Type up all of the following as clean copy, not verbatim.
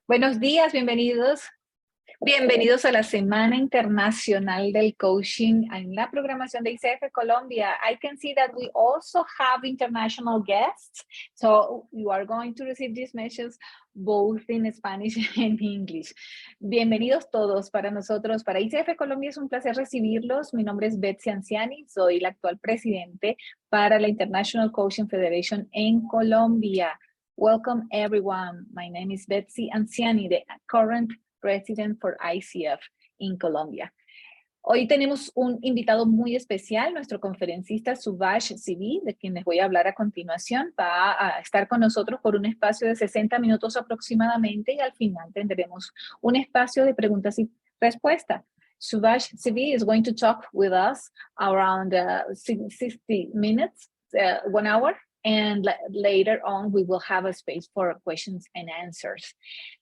Buenos días, bienvenidos. Bienvenidos a la Semana Internacional del Coaching en la programación de ICF Colombia. I can see that we also have international guests. So you are going to receive these messages both in Spanish and English. Bienvenidos todos para nosotros. Para ICF Colombia es un placer recibirlos. Mi nombre es Betsy Anciani. Soy la actual presidente para la International Coaching Federation en Colombia. Welcome everyone. My name is Betsy Anciani, the current President for ICF en Colombia. Hoy tenemos un invitado muy especial, nuestro conferencista Subasch Cv, de quien les voy a hablar a continuación. Va a estar con nosotros por un espacio de 60 minutos aproximadamente y al final tendremos un espacio de preguntas y respuestas. Subasch Cv is going to talk with us around 60 minutes, 1 hour, and later on we will have a space for questions and answers.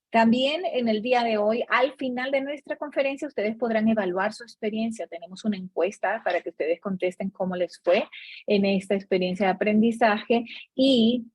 También en el día de hoy, al final de nuestra conferencia, ustedes podrán evaluar su experiencia. Tenemos una encuesta para que ustedes contesten cómo les fue en esta experiencia de aprendizaje. Y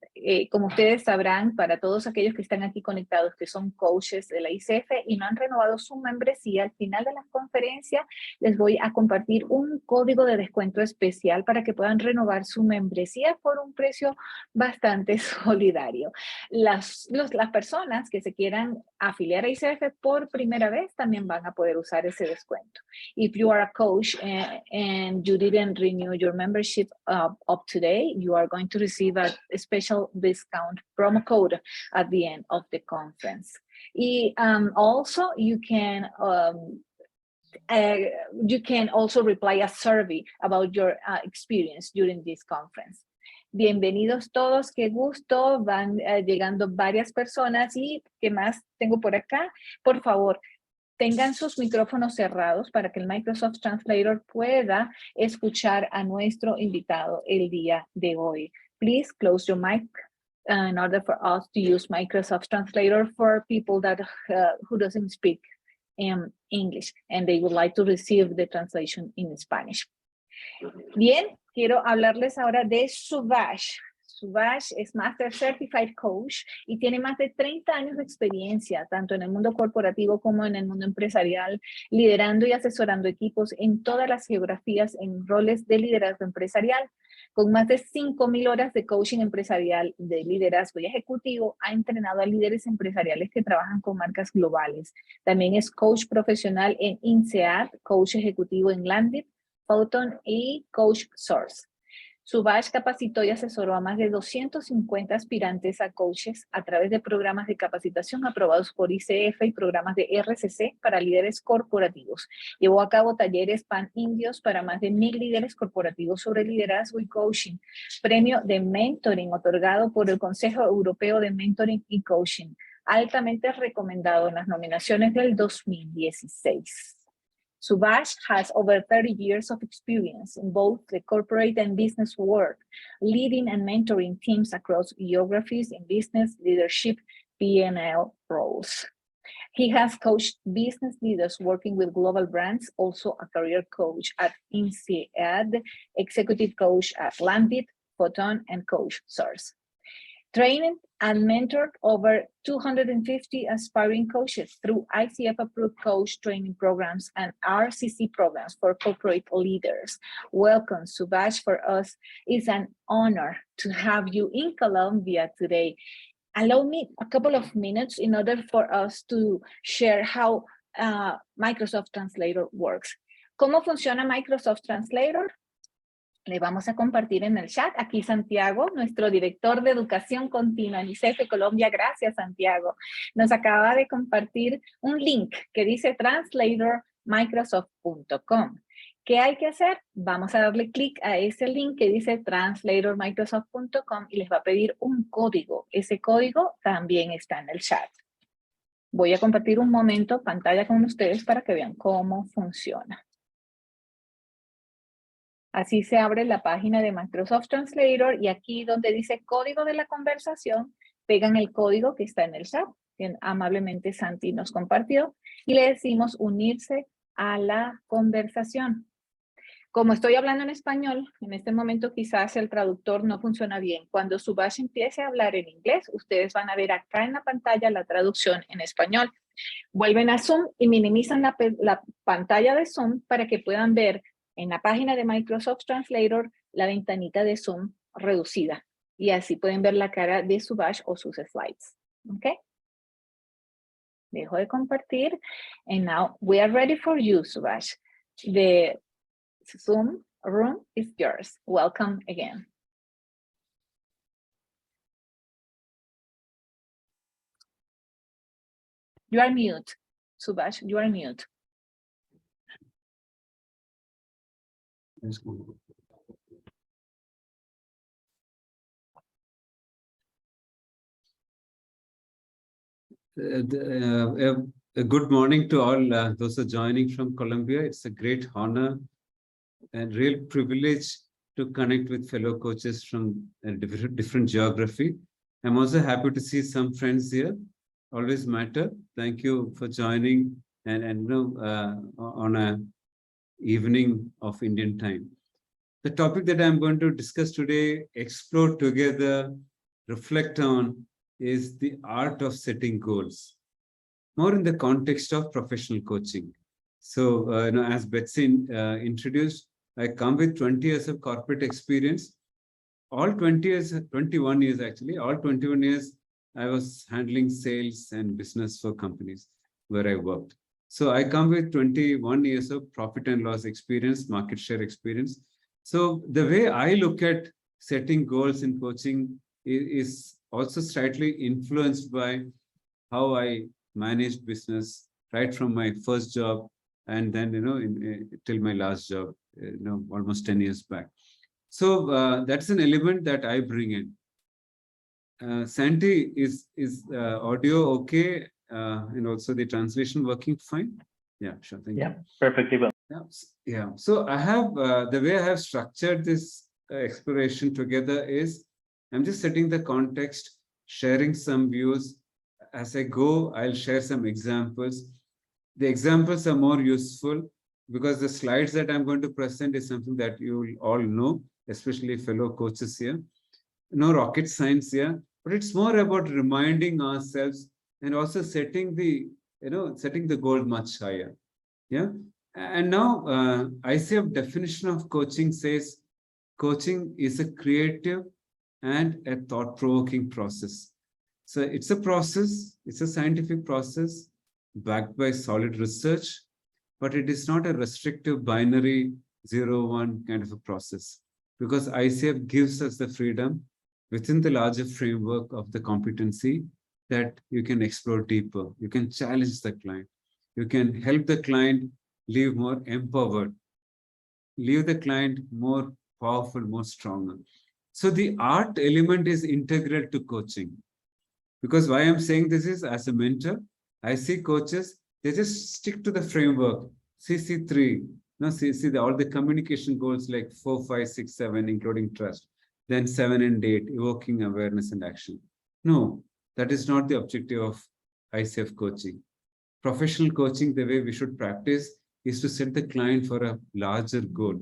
como ustedes sabrán, para todos aquellos que están aquí conectados, que son coaches de la ICF y no han renovado su membresía, al final de la conferencia les voy a compartir un código de descuento especial para que puedan renovar su membresía por un precio bastante solidario. Las personas que se quieran afiliar a ICF por primera vez también van a poder usar ese descuento. If you are a coach and you didn't renew your membership up today, you are going to receive a special discount promo code at the end of the conference. Y also you can also reply a survey about your experience during this conference. Bienvenidos todos, qué gusto, van llegando varias personas y ¿qué más tengo por acá? Por favor, tengan sus micrófonos cerrados para que el Microsoft Translator pueda escuchar a nuestro invitado el día de hoy. Please close your mic in order for us to use Microsoft Translator for people that who doesn't speak English and they would like to receive the translation in Spanish. Bien, quiero hablarles ahora de Subash. Subash es Master Certified Coach y tiene más de 30 años de experiencia, tanto en el mundo corporativo como en el mundo empresarial, liderando y asesorando equipos en todas las geografías en roles de liderazgo empresarial. Con más de 5,000 horas de coaching empresarial, de liderazgo y ejecutivo, ha entrenado a líderes empresariales que trabajan con marcas globales. También es coach profesional en INSEAD, coach ejecutivo en Landit, Photon y CoachSourceTM. Subash capacitó y asesoró a más de 250 aspirantes a coaches a través de programas de capacitación aprobados por ICF y programas de RCC para líderes corporativos. Llevó a cabo talleres pan-indios para más de 1,000 líderes corporativos sobre liderazgo y coaching. Premio de Mentoring otorgado por el Consejo Europeo de Mentoring y Coaching. Altamente recomendado en las nominaciones del 2016. Subash has over 30 years of experience in both the corporate and business world, leading and mentoring teams across geographies in business, leadership, P&L roles. He has coached business leaders working with global brands, also a career coach at INSEAD, executive coach at Landit, Photon and CoachSourceTM. Trained and mentored over 250 aspiring coaches through ICF-approved coach training programs and RCC programs for corporate leaders. Welcome, Subash. For us, it's an honor to have you in Colombia today. Allow me a couple of minutes in order for us to share how Microsoft Translator works. ¿Cómo funciona Microsoft Translator? Le vamos a compartir en el chat. Aquí Santiago, nuestro director de educación continua en ICF Colombia. Gracias, Santiago. Nos acaba de compartir un link que dice translatormicrosoft.com. ¿Qué hay que hacer? Vamos a darle clic a ese link que dice translatormicrosoft.com y les va a pedir un código. Ese código también está en el chat. Voy a compartir un momento pantalla con ustedes para que vean cómo funciona. Así se abre la página de Microsoft Translator y aquí donde dice código de la conversación, pegan el código que está en el chat, que amablemente Santi nos compartió, y le decimos unirse a la conversación. Como estoy hablando en español, en este momento quizás el traductor no funciona bien. Cuando Subash empiece a hablar en inglés, ustedes van a ver acá en la pantalla la traducción en español. Vuelven a Zoom y minimizan la pantalla de Zoom para que puedan ver en la página de Microsoft Translator la ventanita de Zoom reducida. Y así pueden ver la cara de Subash o sus slides. ¿Ok? Dejo de compartir. And now we are ready for you, Subash. The Zoom room is yours. Welcome again. You are mute, Subash. You are mute. A good morning to all those who are joining from Colombia. It's a great honor and real privilege to connect with fellow coaches from a different geography. I'm also happy to see some friends here. Always matter. Thank you for joining and on a evening of Indian time. The topic that I'm going to discuss today, explore together, reflect on, is the art of setting goals, more in the context of professional coaching. So, as Betsy introduced, I come with 20 years of corporate experience. All 20 years, 21 years actually, all 21 years, I was handling sales and business for companies where I worked. So I come with 21 years of profit and loss experience, market share experience. So the way I look at setting goals in coaching is also slightly influenced by how I managed business right from my first job and then, till my last job, almost 10 years back. So that's an element that I bring in. Santi, is audio okay? And also the translation working fine? Yeah, sure. Thank you. Perfectly well. Yeah. So I have, the way I have structured this exploration together is, I'm just setting the context, sharing some views. As I go, I'll share some examples. The examples are more useful because the slides that I'm going to present is something that you will all know, especially fellow coaches here. No rocket science here, but it's more about reminding ourselves and also setting the, setting the goal much higher. Yeah. And now ICF definition of coaching says, coaching is a creative and a thought-provoking process. So it's a process, it's a scientific process backed by solid research, but it is not a restrictive binary 0-1 kind of a process, because ICF gives us the freedom within the larger framework of the competency that you can explore deeper. You can challenge the client. You can help the client live more empowered, leave the client more powerful, more stronger. So the art element is integral to coaching. Because why I'm saying this is, as a mentor, I see coaches, they just stick to the framework, CC3, all the communication goals like 4, 5, 6, 7, including trust, then 7 and 8, evoking awareness and action. No, that is not the objective of ICF coaching. Professional coaching, the way we should practice, is to set the client for a larger goal.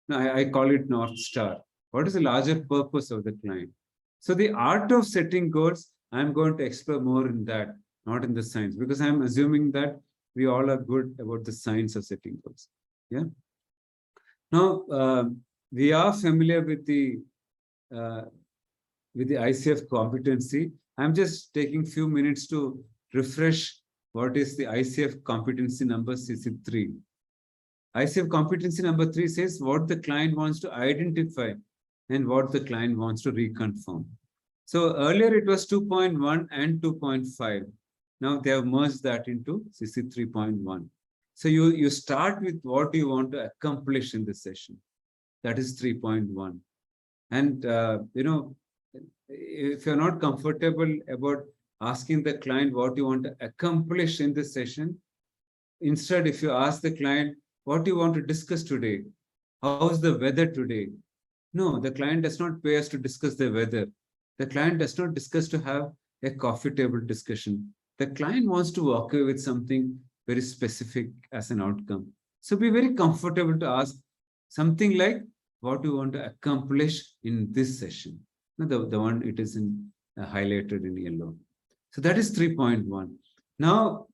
Now, I call it North Star. What is the larger purpose of the client? So the art of setting goals, I'm going to explore more in that, not in the science, because I'm assuming that we all are good about the science of setting goals. Yeah. Now, we are familiar with the ICF competency. I'm just taking a few minutes to refresh what is the ICF competency number CC3. ICF competency number 3 says what the client wants to identify and what the client wants to reconfirm. So earlier it was 2.1 and 2.5. Now they have merged that into CC 3.1. So you start with what you want to accomplish in this session. That is 3.1. And, if you're not comfortable about asking the client what you want to accomplish in this session, instead, if you ask the client, what do you want to discuss today? How's the weather today? No, the client does not pay us to discuss the weather. The client does not discuss to have a coffee table discussion. The client wants to walk away with something very specific as an outcome. So be very comfortable to ask, something like what you want to accomplish in this session. The one it is in highlighted in yellow. So that is 3.1. Now,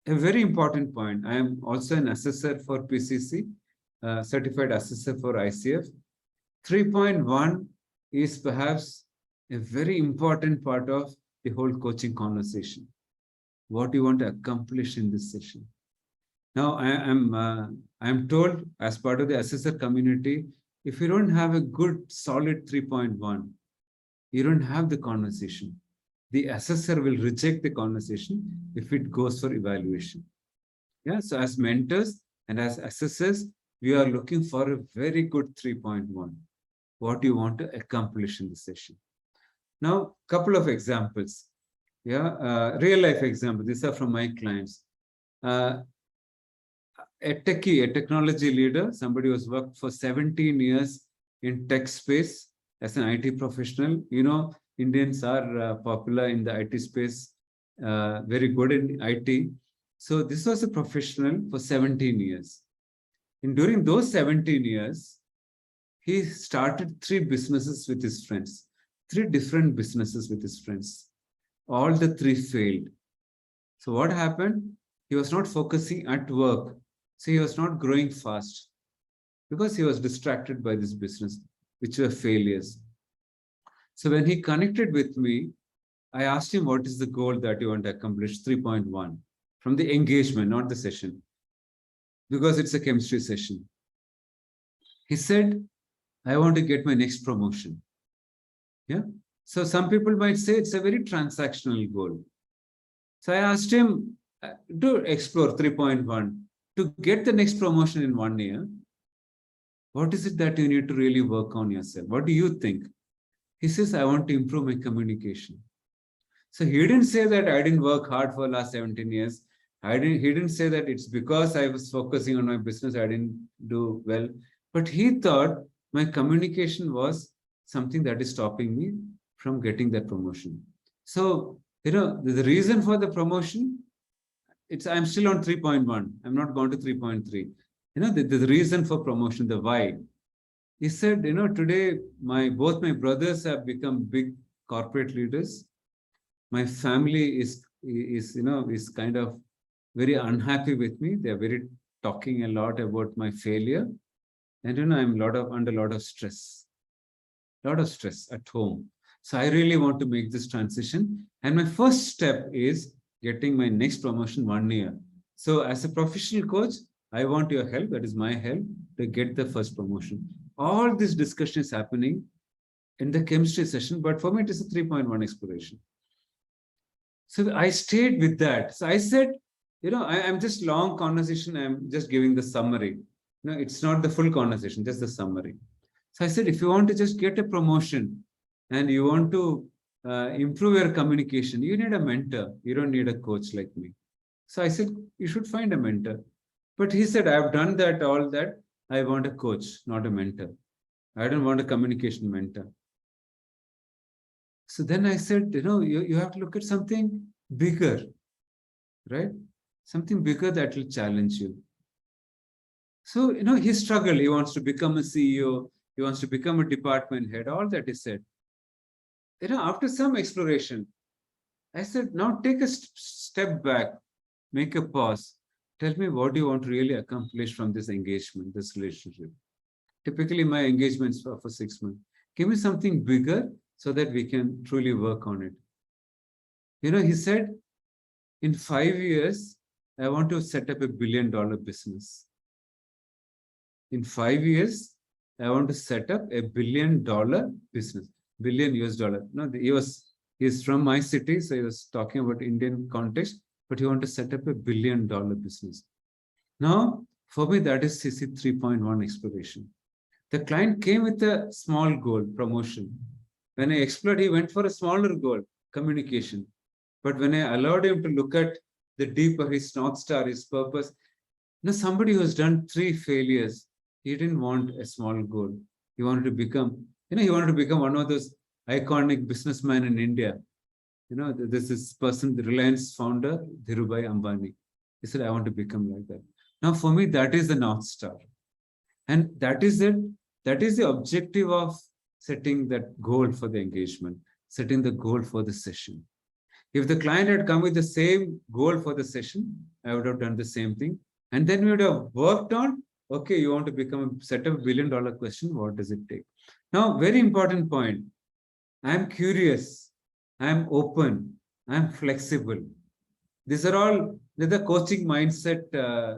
a very important point. I am also an assessor for PCC, certified assessor for ICF. 3.1 is perhaps a very important part of the whole coaching conversation. What you want to accomplish in this session. Now, I am told as part of the assessor community, if you don't have a good solid 3.1, you don't have the conversation. The assessor will reject the conversation if it goes for evaluation. Yeah, so as mentors and as assessors, we are looking for a very good 3.1. What do you want to accomplish in the session? Now, couple of examples. Yeah, real life example. These are from my clients. A techie, a technology leader, somebody who's worked for 17 years in tech space as an IT professional. You know, Indians are popular in the IT space, very good in IT. So this was a professional for 17 years. And during those 17 years, he started 3 businesses with his friends, 3 different businesses with his friends. All the 3 failed. So what happened? He was not focusing at work. So he was not growing fast because he was distracted by this business, which were failures. So when he connected with me, I asked him, what is the goal that you want to accomplish? 3.1 from the engagement, not the session, because it's a chemistry session. He said, I want to get my next promotion. Yeah. So some people might say it's a very transactional goal. So I asked him to explore 3.1 to get the next promotion in 1 year. What is it that you need to really work on yourself? What do you think? He says, I want to improve my communication. So he didn't say that I didn't work hard for the last 17 years. He didn't say that it's because I was focusing on my business, I didn't do well. But he thought my communication was something that is stopping me from getting that promotion. So, you know, the reason for the promotion, I'm still on 3.1. I'm not gone to 3.3. You know, the reason for promotion, the why. He said, you know, today both my brothers have become big corporate leaders. My family is kind of very unhappy with me. They're very talking a lot about my failure. And, you know, I'm under a lot of stress at home. So I really want to make this transition. And my first step is getting my next promotion 1 year. So as a professional coach, I want your help. That is my help to get the first promotion. All this discussion is happening in the chemistry session, but for me, it is a 3.1 exploration. So I stayed with that. So I said, you know, I'm just long conversation. I'm just giving the summary. No, it's not the full conversation, just the summary. So I said, if you want to just get a promotion and you want to improve your communication, you need a mentor. You don't need a coach like me. So I said, you should find a mentor. But he said, I've done that, all that. I want a coach, not a mentor. I don't want a communication mentor. So then I said, you know, you have to look at something bigger, right? Something bigger that will challenge you. So, you know, he struggled. He wants to become a CEO. He wants to become a department head, all that he said. You know, after some exploration, I said, now take a step back, make a pause. Tell me, what do you want to really accomplish from this engagement, this relationship? Typically, my engagements are for 6 months. Give me something bigger so that we can truly work on it. You know, he said, in 5 years, I want to set up $1 billion business. In 5 years, I want to set up $1 billion business, billion US dollar. No, he's from my city, so he was talking about Indian context, but he wanted to set up $1 billion business. Now, for me, that is CC 3.1 exploration. The client came with a small goal, promotion. When I explored, he went for a smaller goal, communication. But when I allowed him to look at the deeper, his North Star, his purpose, you know, somebody who has done 3 failures, he didn't want a small goal. He wanted to become, you know, he wanted to become one of those iconic businessmen in India. You know, this is person, the Reliance founder, Dhirubhai Ambani. He said, I want to become like that. Now, for me, that is the North Star. And that is it. That is the objective of setting that goal for the engagement, setting the goal for the session. If the client had come with the same goal for the session, I would have done the same thing. And then we would have worked on, okay, you want to become a set of $1 billion question, what does it take? Now, very important point. I'm curious, I'm open, I'm flexible. These are all the coaching mindset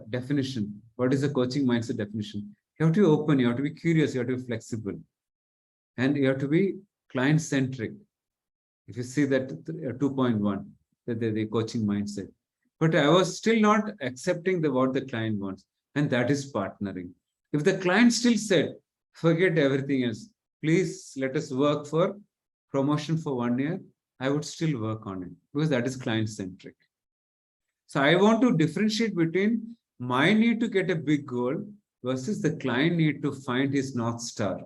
definition. What is the coaching mindset definition? You have to be open, you have to be curious, you have to be flexible, and you have to be client-centric. If you see that 2.1, the coaching mindset. But I was still not accepting what the client wants, and that is partnering. If the client still said, forget everything else, please let us work for promotion for 1 year, I would still work on it because that is client-centric. So I want to differentiate between my need to get a big goal versus the client need to find his North Star,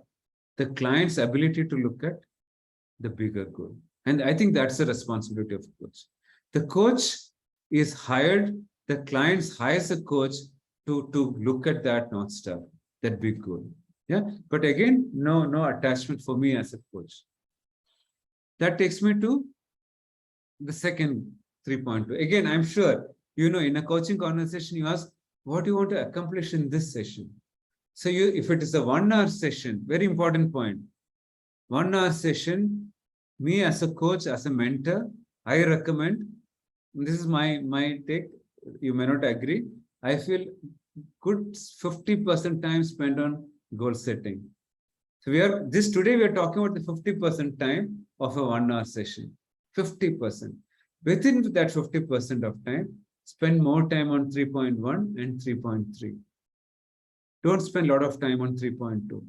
the client's ability to look at the bigger goal. And I think that's the responsibility of the coach. The coach is hired, the client hires a coach to look at that North Star, that big goal. Yeah. But again, no attachment for me as a coach. That takes me to the second 3.2. Again, I'm sure, in a coaching conversation, you ask, what do you want to accomplish in this session? So if it is a 1 hour session, very important point, 1 hour session, me as a coach, as a mentor, I recommend, this is my take, you may not agree, I feel good 50% time spent on goal setting. So today we are talking about the 50% time of a 1 hour session, 50%. Within that 50% of time, spend more time on 3.1 and 3.3. Don't spend a lot of time on 3.2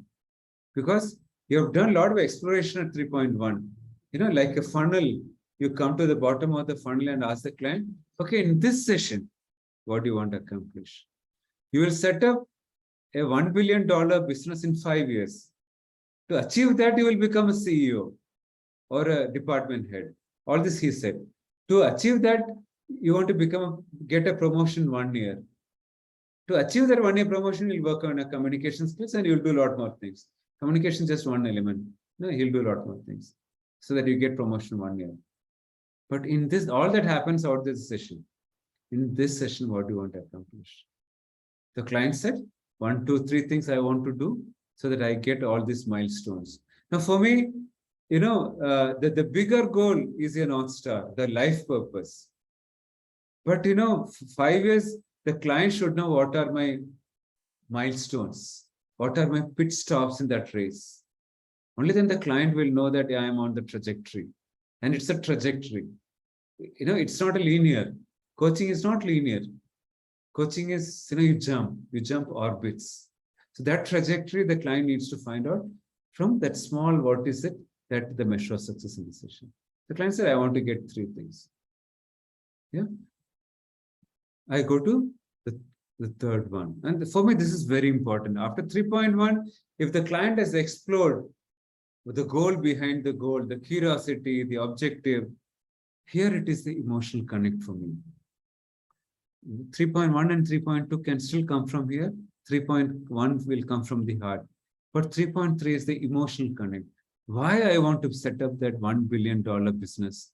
because you have done a lot of exploration at 3.1. Like a funnel, you come to the bottom of the funnel and ask the client, okay, in this session, what do you want to accomplish? You will set up a $1 billion business in 5 years. To achieve that, you will become a CEO or a department head. All this he said. To achieve that, you want to get a promotion 1 year. To achieve that 1 year promotion, you'll work on a communication skills and you'll do a lot more things. Communication is just one element. No, he'll do a lot more things so that you get promotion 1 year. But in this, all that happens out this session. In this session, what do you want to accomplish? The client said, 1, 2, 3 things I want to do so that I get all these milestones. Now, for me, the bigger goal is your North Star, the life purpose. But, 5 years, the client should know what are my milestones, what are my pit stops in that race. Only then the client will know that I am on the trajectory. And it's a trajectory. It's not a linear. Coaching is not linear. Coaching is, you jump orbits. So that trajectory, the client needs to find out from that small, what is it that the measure of success in the session. The client said, I want to get 3 things. Yeah. I go to the third one. And for me, this is very important. After 3.1, if the client has explored the goal behind the goal, the curiosity, the objective, here it is the emotional connect for me. 3.1 and 3.2 can still come from here. 3.1 will come from the heart. But 3.3 is the emotional connect. Why I want to set up that $1 billion business.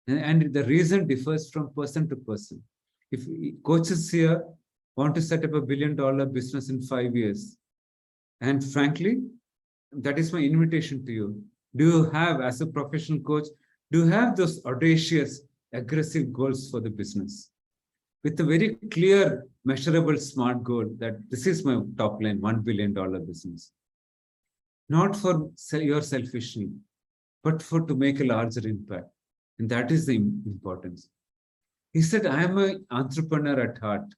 And the reason differs from person to person. If coaches here want to set up $1 billion business in 5 years, and frankly, that is my invitation to you. Do you have, as a professional coach, do you have those audacious, aggressive goals for the business? With a very clear, measurable, smart goal that this is my top line, $1 billion business. Not for your selfishly, but to make a larger impact. And that is the importance. He said, I am an entrepreneur at heart,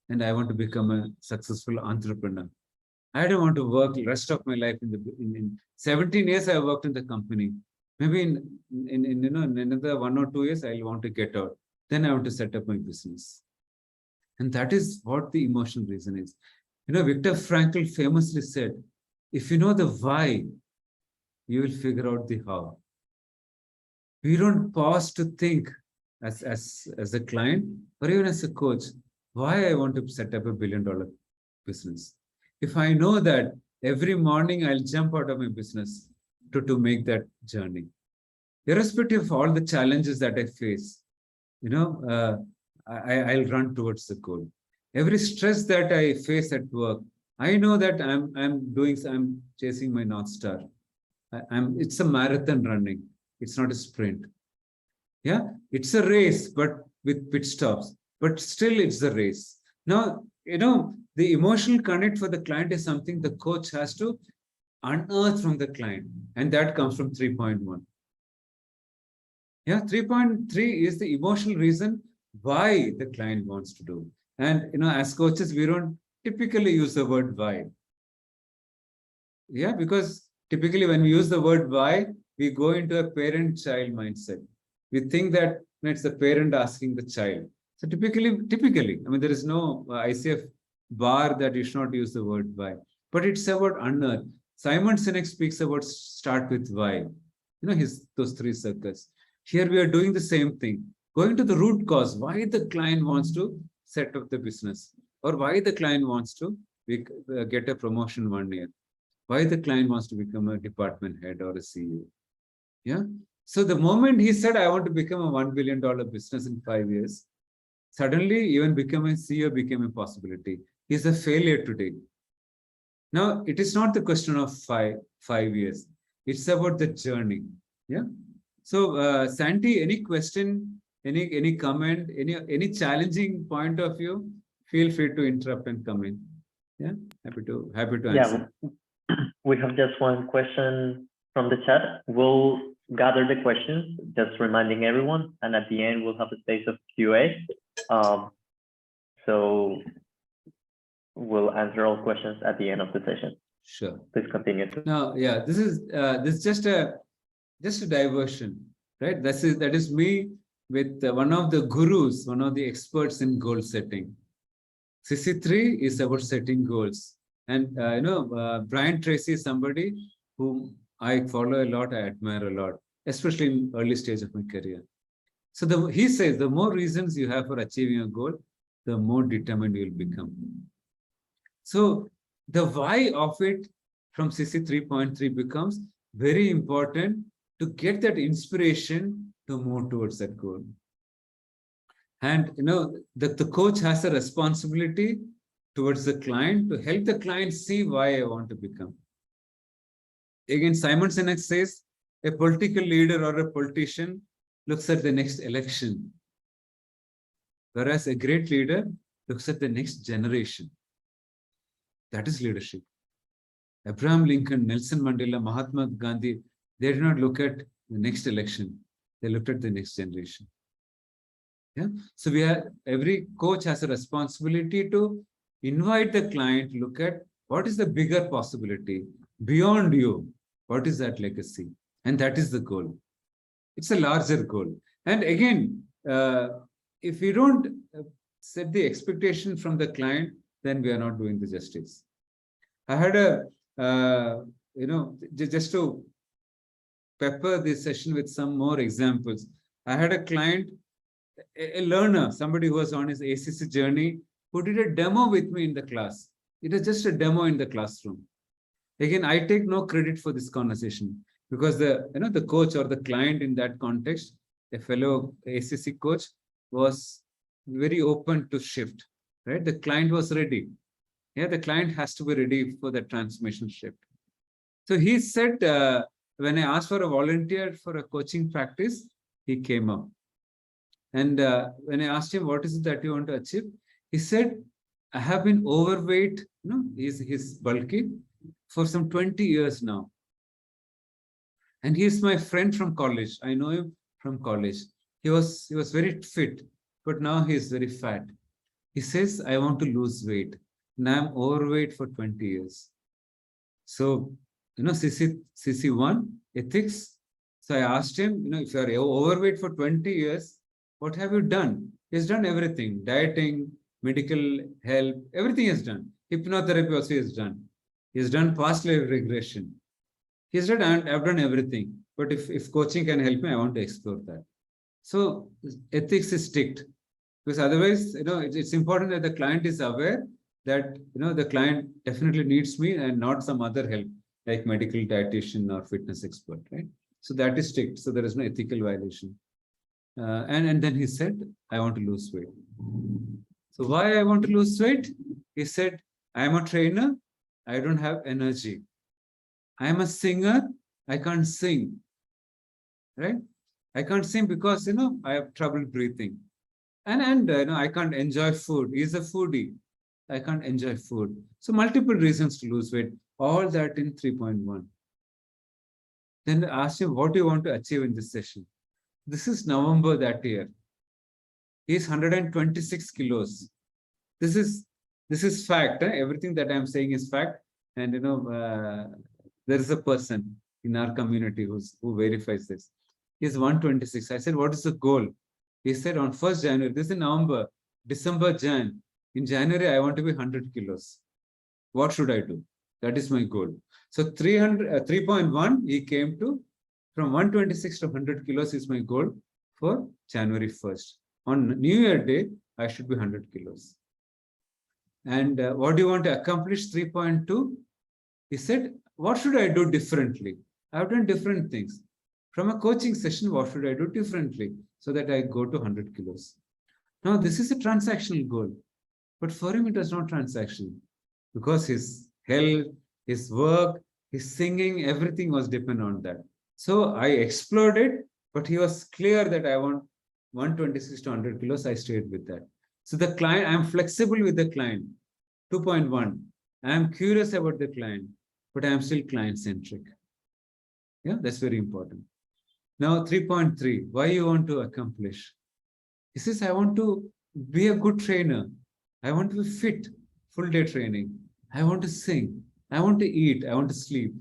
and I want to become a successful entrepreneur. I don't want to work the rest of my life in 17 years. I worked in the company. Maybe in another 1 or 2 years, I'll want to get out. Then I want to set up my business. And that is what the emotional reason is. Viktor Frankl famously said, if you know the why, you will figure out the how. We don't pause to think as a client or even as a coach, why I want to set up $1 billion business. if I know that every morning I'll jump out of my business to make that journey, irrespective of all the challenges that I face, I'll run towards the goal. Every stress that I face at work, I know that I'm chasing my North Star. It's a marathon running. It's not a sprint. Yeah, it's a race, but with pit stops. But still, it's a race. Now, the emotional connect for the client is something the coach has to unearth from the client, and that comes from 3.1. Yeah, 3.3 is the emotional reason why the client wants to do. And as coaches, we don't typically use the word why. Yeah, because typically when we use the word why, we go into a parent-child mindset. We think that it's the parent asking the child. So typically, I mean, there is no ICF bar that you should not use the word why, but it's about unearth. Simon Sinek speaks about start with why. Those 3 circles. Here we are doing the same thing, going to the root cause, why the client wants to set up the business, or why the client wants to get a promotion 1 year, why the client wants to become a department head or a CEO. Yeah. So the moment he said, I want to become a $1 billion business in 5 years, suddenly even becoming CEO became a possibility. He's a failure today. Now, it is not the question of five years. It's about the journey. Yeah. So, Santi, any question, any comment, any challenging point of view? Feel free to interrupt and come in. Yeah, happy to answer. Yeah, we have just one question from the chat. We'll gather the questions, just reminding everyone, and at the end we'll have a space of QA. So we'll answer all questions at the end of the session. Sure. Please continue. Now, yeah, this is just a diversion, right? That is me with one of the gurus, one of the experts in goal setting. CC3 is about setting goals, and Brian Tracy is somebody whom I follow a lot, I admire a lot, especially in early stage of my career. So he says the more reasons you have for achieving a goal, the more determined you will become. So the why of it from CC 3.3 becomes very important to get that inspiration to move towards that goal. And the coach has a responsibility towards the client to help the client see why I want to become. Again, Simon Sinek says a political leader or a politician looks at the next election, whereas a great leader looks at the next generation. That is leadership. Abraham Lincoln, Nelson Mandela, Mahatma Gandhi, they did not look at the next election. They looked at the next generation. Yeah. So every coach has a responsibility to invite the client to look at what is the bigger possibility beyond you. What is that legacy? And that is the goal. It's a larger goal. And again, if we don't set the expectation from the client, then we are not doing the justice. I had just to pepper this session with some more examples. I had a client, a learner, somebody who was on his ACC journey, who did a demo with me in the class. It was just a demo in the classroom. Again, I take no credit for this conversation because the coach or the client in that context, a fellow ACC coach, was very open to shift. Right? The client was ready. Yeah, the client has to be ready for the transformation shift. So he said, when I asked for a volunteer for a coaching practice, he came up. And when I asked him, what is it that you want to achieve? He said, I have been overweight, he's bulky, for some 20 years now. And he's my friend from college. I know him from college. He was very fit, but now he's very fat. He says, I want to lose weight. And I'm overweight for 20 years. So, CC1, ethics. So I asked him, if you are overweight for 20 years, what have you done? He's done everything. Dieting, medical help, everything is done. Hypnotherapy also is done. He's done past life regression. He said, I've done everything. But if coaching can help me, I want to explore that. So ethics is strict. Because otherwise, it's important that the client is aware that, the client definitely needs me and not some other help like medical dietitian or fitness expert, right? So that is strict. So there is no ethical violation. And then he said, I want to lose weight. So why I want to lose weight? He said, I am a trainer. I don't have energy. I am a singer. I can't sing, right? I can't sing because, I have trouble breathing. And I can't enjoy food. He's a foodie. I can't enjoy food. So multiple reasons to lose weight. All that in 3.1. Then I asked him, what do you want to achieve in this session? This is November that year. He's 126 kilos. This is fact. Everything that I'm saying is fact. And there is a person in our community who verifies this. He's 126. I said, what is the goal? He said on 1st January, this is November, December, Jan. In January, I want to be 100 kilos. What should I do? That is my goal. So 3.1, he came to from 126 to 100 kilos is my goal for January 1st. On New Year Day, I should be 100 kilos. And what do you want to accomplish? 3.2. He said, what should I do differently? I've done different things. From a coaching session, what should I do differently so that I go to 100 kilos? Now, this is a transactional goal. But for him, it was not transactional because his health, his work, his singing, everything was dependent on that. So I explored it, but he was clear that I want 126 to 100 kilos. I stayed with that. So the client, I'm flexible with the client. 2.1, I'm curious about the client, but I'm still client-centric. Yeah, that's very important. Now, 3.3, why you want to accomplish? He says, I want to be a good trainer. I want to be fit, full day training. I want to sing. I want to eat. I want to sleep.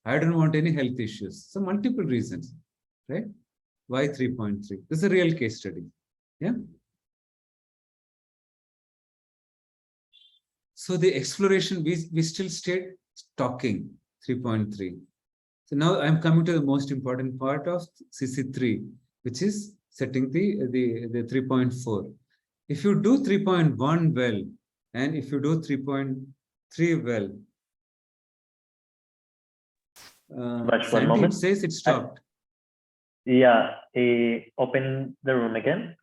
I don't want any health issues. So multiple reasons, right? Why 3.3? This is a real case study. Yeah. So the exploration, we still stayed talking, 3.3. So now I'm coming to the most important part of CC3, which is setting the 3.4. If you do 3.1 well, and if you do 3.3 well, Sandy, it says it stopped. Yeah, open the room again.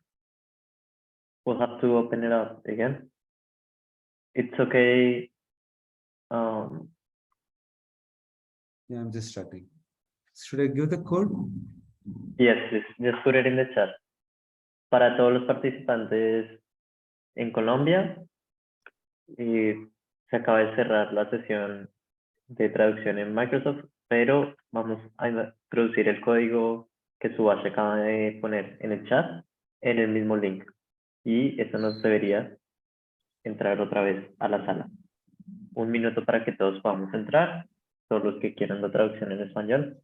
We'll have to open it up again. It's okay. Yeah, I'm just starting. Should I give the code? Yes, please. Just put it in the chat. Para todos los participantes en Colombia, se acaba de cerrar la sesión de traducción en Microsoft, pero vamos a introducir el código que Subash acaba de poner en el chat en el mismo link. Y eso nos debería entrar otra vez a la sala. Un minuto para que todos podamos entrar, todos los que quieran la traducción en español.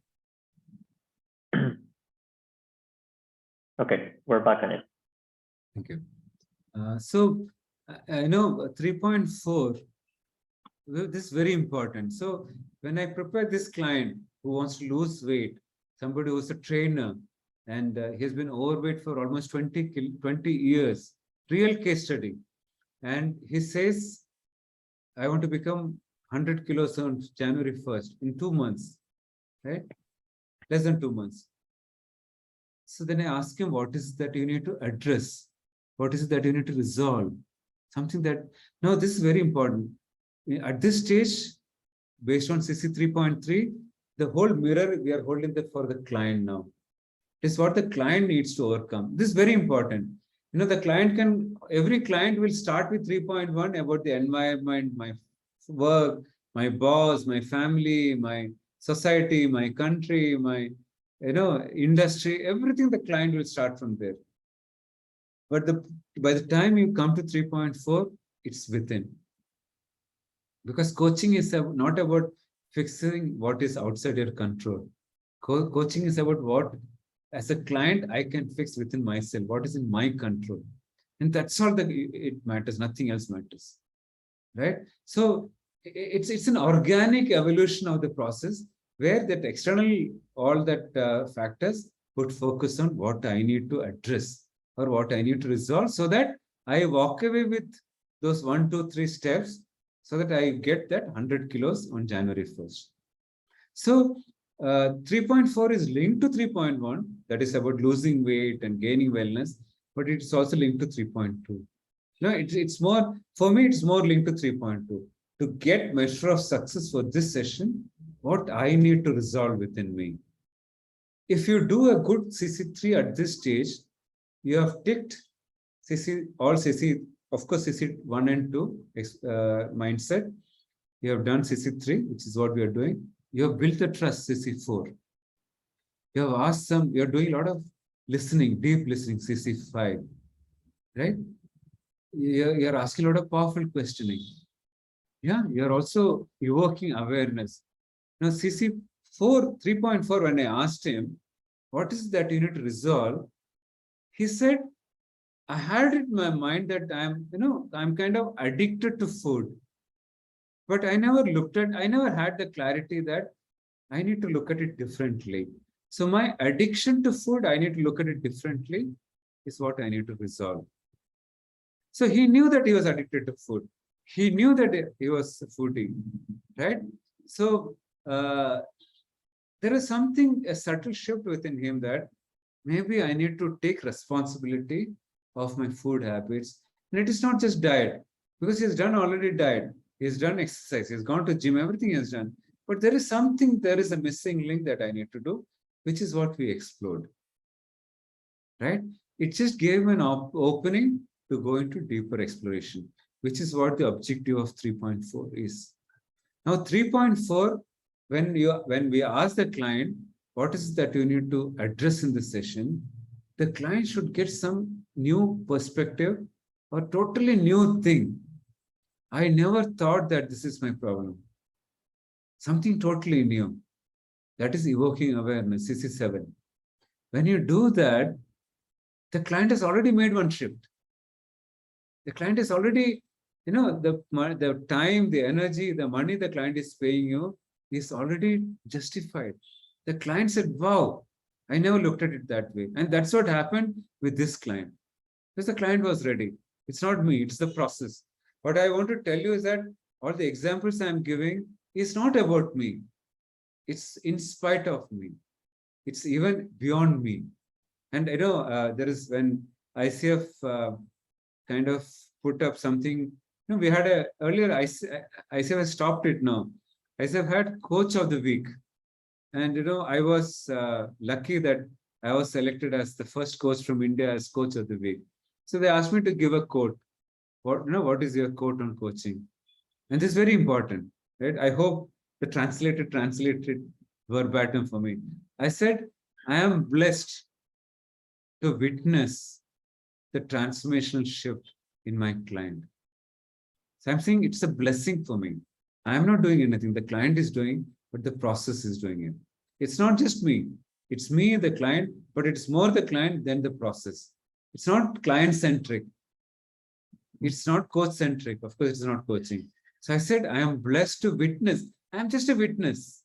Okay, we're back on it. Thank you. So, I know 3.4, this is very important. So, when I prepare this client who wants to lose weight, somebody who's a trainer, and he has been overweight for almost 20 years, real case study. And he says, I want to become 100 kilos on January 1st in 2 months, right? Less than 2 months. So then I ask him, what is that you need to address? What is it that you need to resolve? Something that, now this is very important. At this stage, based on CC 3.3, the whole mirror, we are holding that for the client now. It's what the client needs to overcome. This is very important. The client every client will start with 3.1 about the environment, my work, my boss, my family, my society, my country, my industry, everything the client will start from there. But by the time you come to 3.4, it's within. Because coaching is not about fixing what is outside your control. Coaching is about what, as a client, I can fix within myself, what is in my control. And that's all that it matters, nothing else matters, right? So it's an organic evolution of the process where that external, all that factors put focus on what I need to address or what I need to resolve so that I walk away with those 1, 2, 3 steps so that I get that 100 kilos on January 1st. So 3.4 is linked to 3.1, that is about losing weight and gaining wellness, but it's also linked to 3.2. No, it's more, for me, it's more linked to 3.2. To get measure of success for this session, what I need to resolve within me. If you do a good CC3 at this stage, you have ticked all CC, of course, CC1 and 2, mindset. You have done CC3, which is what we are doing. You have built the trust, CC4. You have asked some, you're doing a lot of listening, deep listening, CC5, right? You're asking a lot of powerful questioning. Yeah, you're also evoking awareness. Now, CC4, 3.4, when I asked him, what is that you need to resolve? He said, I had it in my mind that I'm kind of addicted to food. But I never had the clarity that I need to look at it differently. So my addiction to food, I need to look at it differently, is what I need to resolve. So he knew that he was addicted to food. He knew that he was foodie, right? So there is something, a subtle shift within him that maybe I need to take responsibility of my food habits. And it is not just diet, because he's done already diet. He's done exercise. He's gone to gym. Everything he has done. But there is a missing link that I need to do, which is what we explored, right? It just gave an opening to go into deeper exploration, which is what the objective of 3.4 is. Now, 3.4, when we ask the client, what is it that you need to address in the session, the client should get some new perspective or totally new thing. I never thought that this is my problem. Something totally new. That is evoking awareness, CC7. When you do that, the client has already made one shift. The client is already, the time, the energy, the money the client is paying you is already justified. The client said, wow, I never looked at it that way. And that's what happened with this client. Because the client was ready. It's not me, it's the process. What I want to tell you is that all the examples I'm giving is not about me. It's in spite of me. It's even beyond me. And there is when ICF kind of put up something, we had earlier ICF has stopped it now. ICF had Coach of the Week. And I was lucky that I was selected as the first coach from India as Coach of the Week. So they asked me to give a quote. What is your quote on coaching? And this is very important, right? I hope the translated verbatim for me. I said, I am blessed to witness the transformational shift in my client. So I'm saying it's a blessing for me. I'm not doing anything. The client is doing, but the process is doing it. It's not just me. It's me, the client, but it's more the client than the process. It's not client-centric. It's not coach-centric. Of course, it's not coaching. So I said, I am blessed to witness. I'm just a witness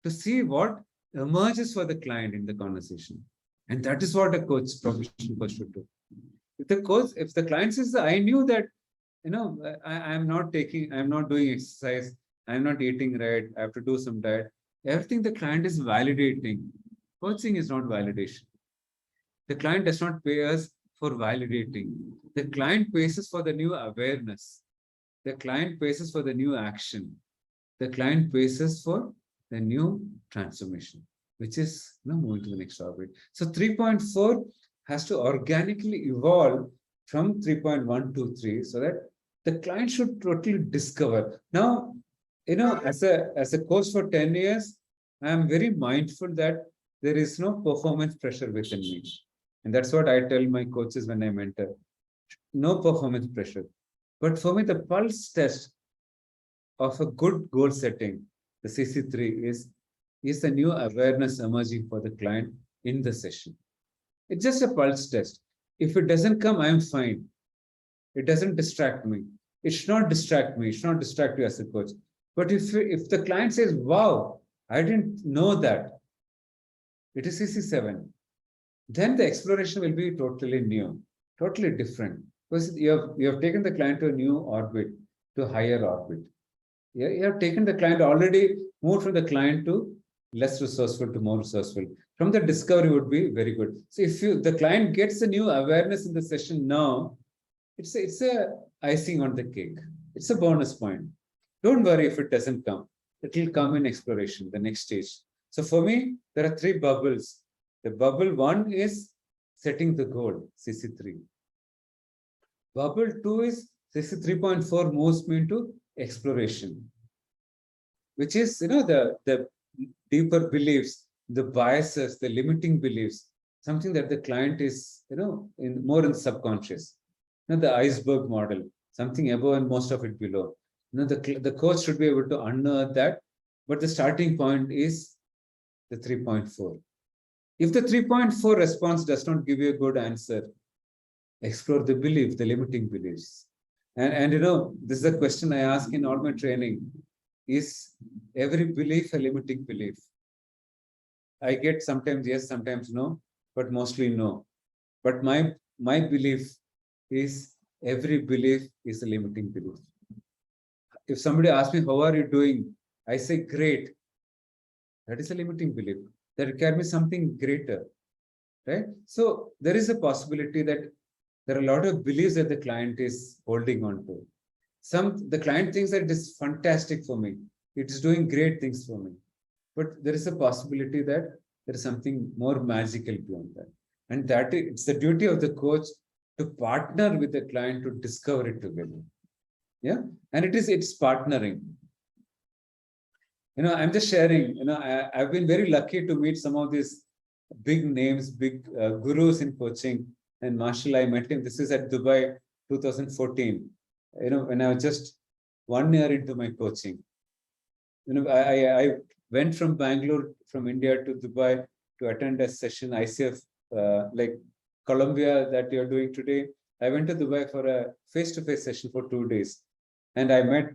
to see what emerges for the client in the conversation. And that is what a professional coach should do. If the client says, I knew that, I'm not doing exercise, I'm not eating right, I have to do some diet. Everything the client is validating. Coaching is not validation. The client does not pay us for validating. The client pays us for the new awareness. The client pays us for the new action. The client pays us for the new transformation, which is moving to the next orbit. So 3.4 has to organically evolve from 3.1 to 3 so that the client should totally discover. Now, as a coach for 10 years, I am very mindful that there is no performance pressure within me. And that's what I tell my coaches when I mentor. No performance pressure. But for me, the pulse test of a good goal setting, the CC3, is the new awareness emerging for the client in the session. It's just a pulse test. If it doesn't come, I'm fine. It doesn't distract me. It should not distract me. It should not distract you as a coach. But if the client says, wow, I didn't know that, it is CC7, then the exploration will be totally new, totally different. Because you have taken the client to a new orbit, to a higher orbit. You have taken the client, already moved from the client to less resourceful to more resourceful. From the discovery would be very good. So if the client gets a new awareness in the session now, it's a icing on the cake. It's a bonus point. Don't worry if it doesn't come. It will come in exploration, the next stage. So for me, there are 3 bubbles. The bubble 1 is setting the goal, CC3. Bubble 2 is CC 3.4 moves me into exploration, which is, the deeper beliefs, the biases, the limiting beliefs, something that the client is, more in subconscious. The iceberg model, something above and most of it below. The coach should be able to unearth that, but the starting point is the 3.4. If the 3.4 response does not give you a good answer, explore the belief, the limiting beliefs. And this is a question I ask in all my training. Is every belief a limiting belief? I get sometimes yes, sometimes no, but mostly no. But my belief is every belief is a limiting belief. If somebody asks me, how are you doing? I say, great. That is a limiting belief. There can be something greater, right? So there is a possibility that there are a lot of beliefs that the client is holding on to. The client thinks that it is fantastic for me. It is doing great things for me. But there is a possibility that there is something more magical beyond that. And that it's the duty of the coach to partner with the client to discover it together. Yeah. And it's partnering. I'm just sharing, I've been very lucky to meet some of these big names, big gurus in coaching. And Marshall, I met him. This is at Dubai, 2014. When I was just 1 year into my coaching. I went from Bangalore, from India to Dubai to attend a session, ICF, like Colombia that you're doing today. I went to Dubai for a face-to-face session for 2 days. And I met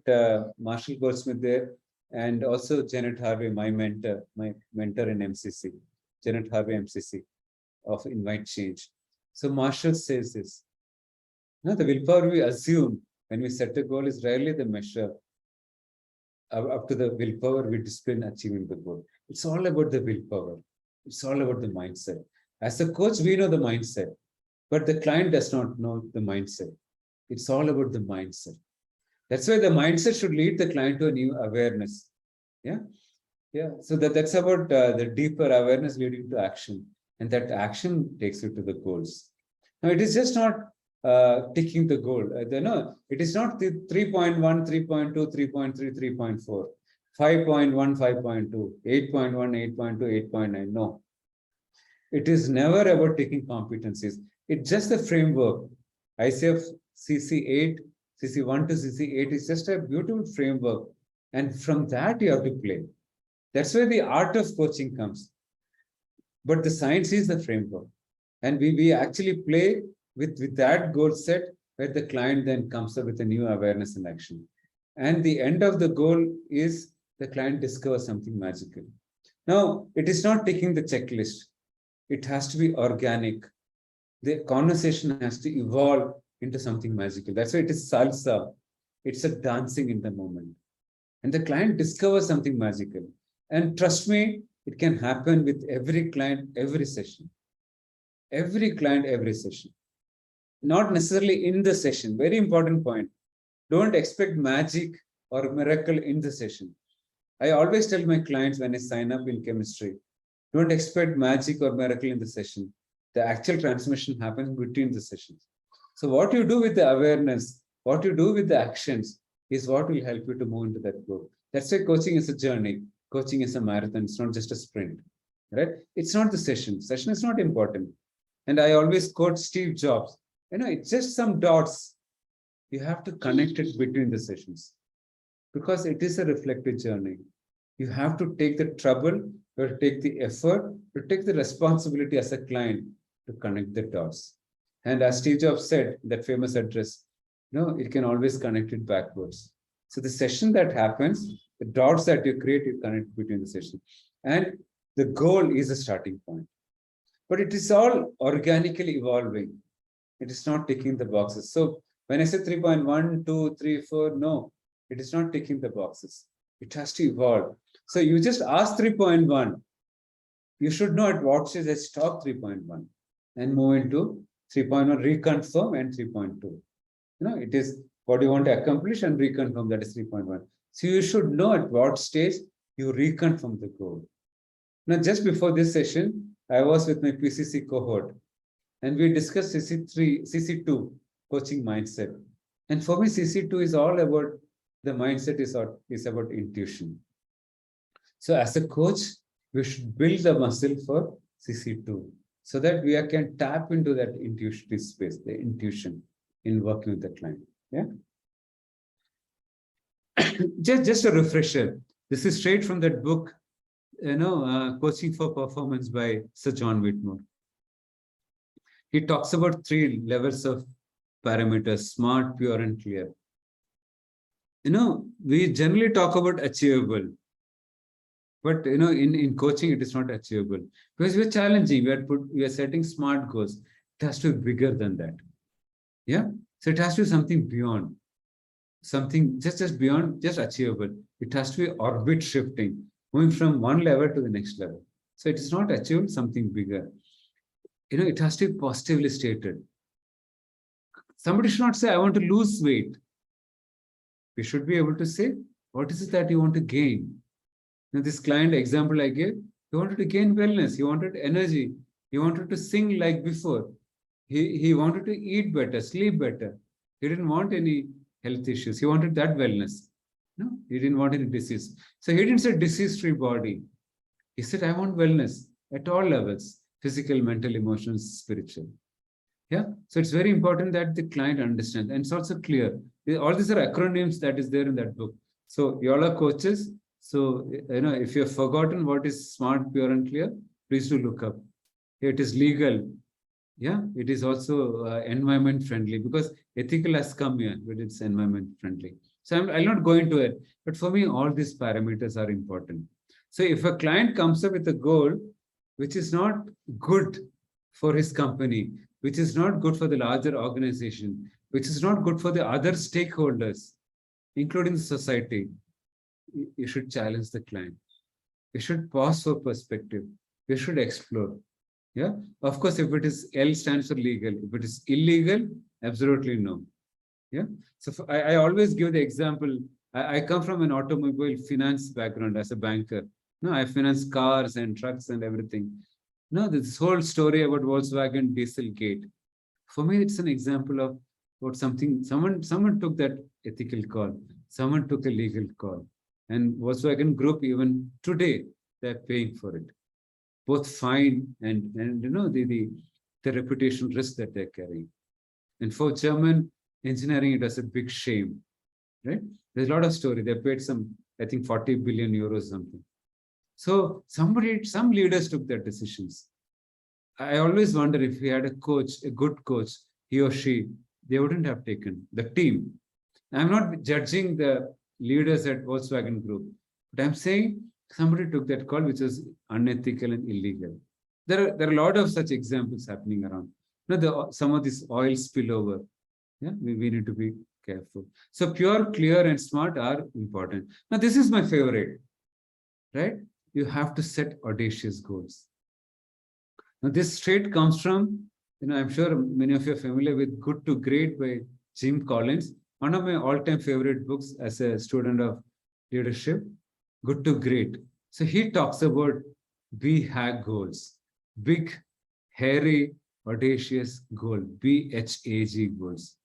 Marshall Goldsmith there, and also Janet Harvey, my mentor in MCC, Janet Harvey, MCC of Invite Change. So Marshall says this, the willpower we assume when we set a goal is rarely the measure up to the willpower we display in achieving the goal. It's all about the willpower. It's all about the mindset. As a coach, we know the mindset, but the client does not know the mindset. It's all about the mindset. That's why the mindset should lead the client to a new awareness. Yeah. So that's about the deeper awareness leading to action. And that action takes you to the goals. Now, it is just not ticking the goal. It is not the 3.1, 3.2, 3.3, 3.4, 5.1, 5.2, 8.1, 8.2, 8.9. No. It is never about taking competencies. It's just a framework. ICF CC8, CC1 to CC8 is just a beautiful framework. And from that, you have to play. That's where the art of coaching comes. But the science is the framework. And we actually play with that goal set where the client then comes up with a new awareness and action. And the end of the goal is the client discovers something magical. Now, it is not taking the checklist. It has to be organic. The conversation has to evolve into something magical. That's why it is salsa. It's a dancing in the moment. And the client discovers something magical. And trust me, it can happen with every client, every session. Every client, every session. Not necessarily in the session. Very important point. Don't expect magic or miracle in the session. I always tell my clients when I sign up in chemistry, don't expect magic or miracle in the session. The actual transmission happens between the sessions. So what you do with the awareness, what you do with the actions is what will help you to move into that goal. That's why coaching is a journey. Coaching is a marathon. It's not just a sprint, right? It's not the session. Session is not important. And I always quote Steve Jobs. It's just some dots. You have to connect it between the sessions because it is a reflective journey. You have to take the trouble, you have to take the effort, to take the responsibility as a client to connect the dots. And as Steve Jobs said, that famous address, it can always connect it backwards. So the session that happens, the dots that you create, you connect between the session. And the goal is a starting point. But it is all organically evolving. it is not ticking the boxes. So when I say 3.1, 2, 3, 4, no, it is not ticking the boxes. It has to evolve. So you just ask 3.1. You should know at what stage I stop 3.1 and move into 3.1, reconfirm, and 3.2. It is what you want to accomplish and reconfirm, that is 3.1. So you should know at what stage you reconfirm the goal. Now, just before this session, I was with my PCC cohort and we discussed CC2, coaching mindset. And for me, CC2 is all about, the mindset is about intuition. So as a coach, we should build the muscle for CC2 so that we can tap into that intuitive space, the intuition in working with the client. Yeah. just a refresher. This is straight from that book, Coaching for Performance by Sir John Whitmore. He talks about 3 levels of parameters: smart, pure, and clear. We generally talk about achievable, but in coaching it is not achievable because we're challenging. We are setting smart goals. It has to be bigger than that. Yeah. So it has to be something beyond, something just beyond just achievable. It has to be orbit shifting, moving from one level to the next level. So it is not achievable, something bigger. It has to be positively stated. Somebody should not say, I want to lose weight. We should be able to say, what is it that you want to gain? This client example I gave, he wanted to gain wellness. He wanted energy. He wanted to sing like before. He wanted to eat better, sleep better. He didn't want any health issues. He wanted that wellness. No, he didn't want any disease. So he didn't say disease-free body. He said, I want wellness at all levels: physical, mental, emotional, spiritual. Yeah. So it's very important that the client understands. And it's also clear. All these are acronyms that is there in that book. So you all are coaches. So, if you have forgotten what is smart, pure, and clear, please do look up. It is legal. Yeah. It is also environment friendly, because ethical has come here, but it's environment friendly. So I'll not go into it. But for me, all these parameters are important. So if a client comes up with a goal which is not good for his company, which is not good for the larger organization, which is not good for the other stakeholders, including the society, you should challenge the client. You should pause for perspective. You should explore. Yeah. Of course, if it is L stands for legal. If it is illegal, absolutely no. Yeah. So I always give the example. I come from an automobile finance background as a banker. I finance cars and trucks and everything. This whole story about Volkswagen Dieselgate. For me, it's an example of what someone took that ethical call. Someone took a legal call. And Volkswagen Group, even today, they're paying for it. Both fine and the reputation risk that they're carrying. And for German engineering, it was a big shame, right? There's a lot of story. They paid I think 40 billion euros something. So some leaders took their decisions. I always wonder if we had a good coach, he or she, they wouldn't have taken the team. I'm not judging the leaders at Volkswagen Group, but I'm saying somebody took that call which was unethical and illegal. There are a lot of such examples happening around. Some of this oil spillover. Yeah, we need to be careful. So pure, clear, and smart are important. Now, this is my favorite, right? You have to set audacious goals. Now, this straight comes from, I'm sure many of you are familiar with Good to Great by Jim Collins, one of my all-time favorite books as a student of leadership, Good to Great. So he talks about BHAG goals, big, hairy, audacious goal, BHAG goals.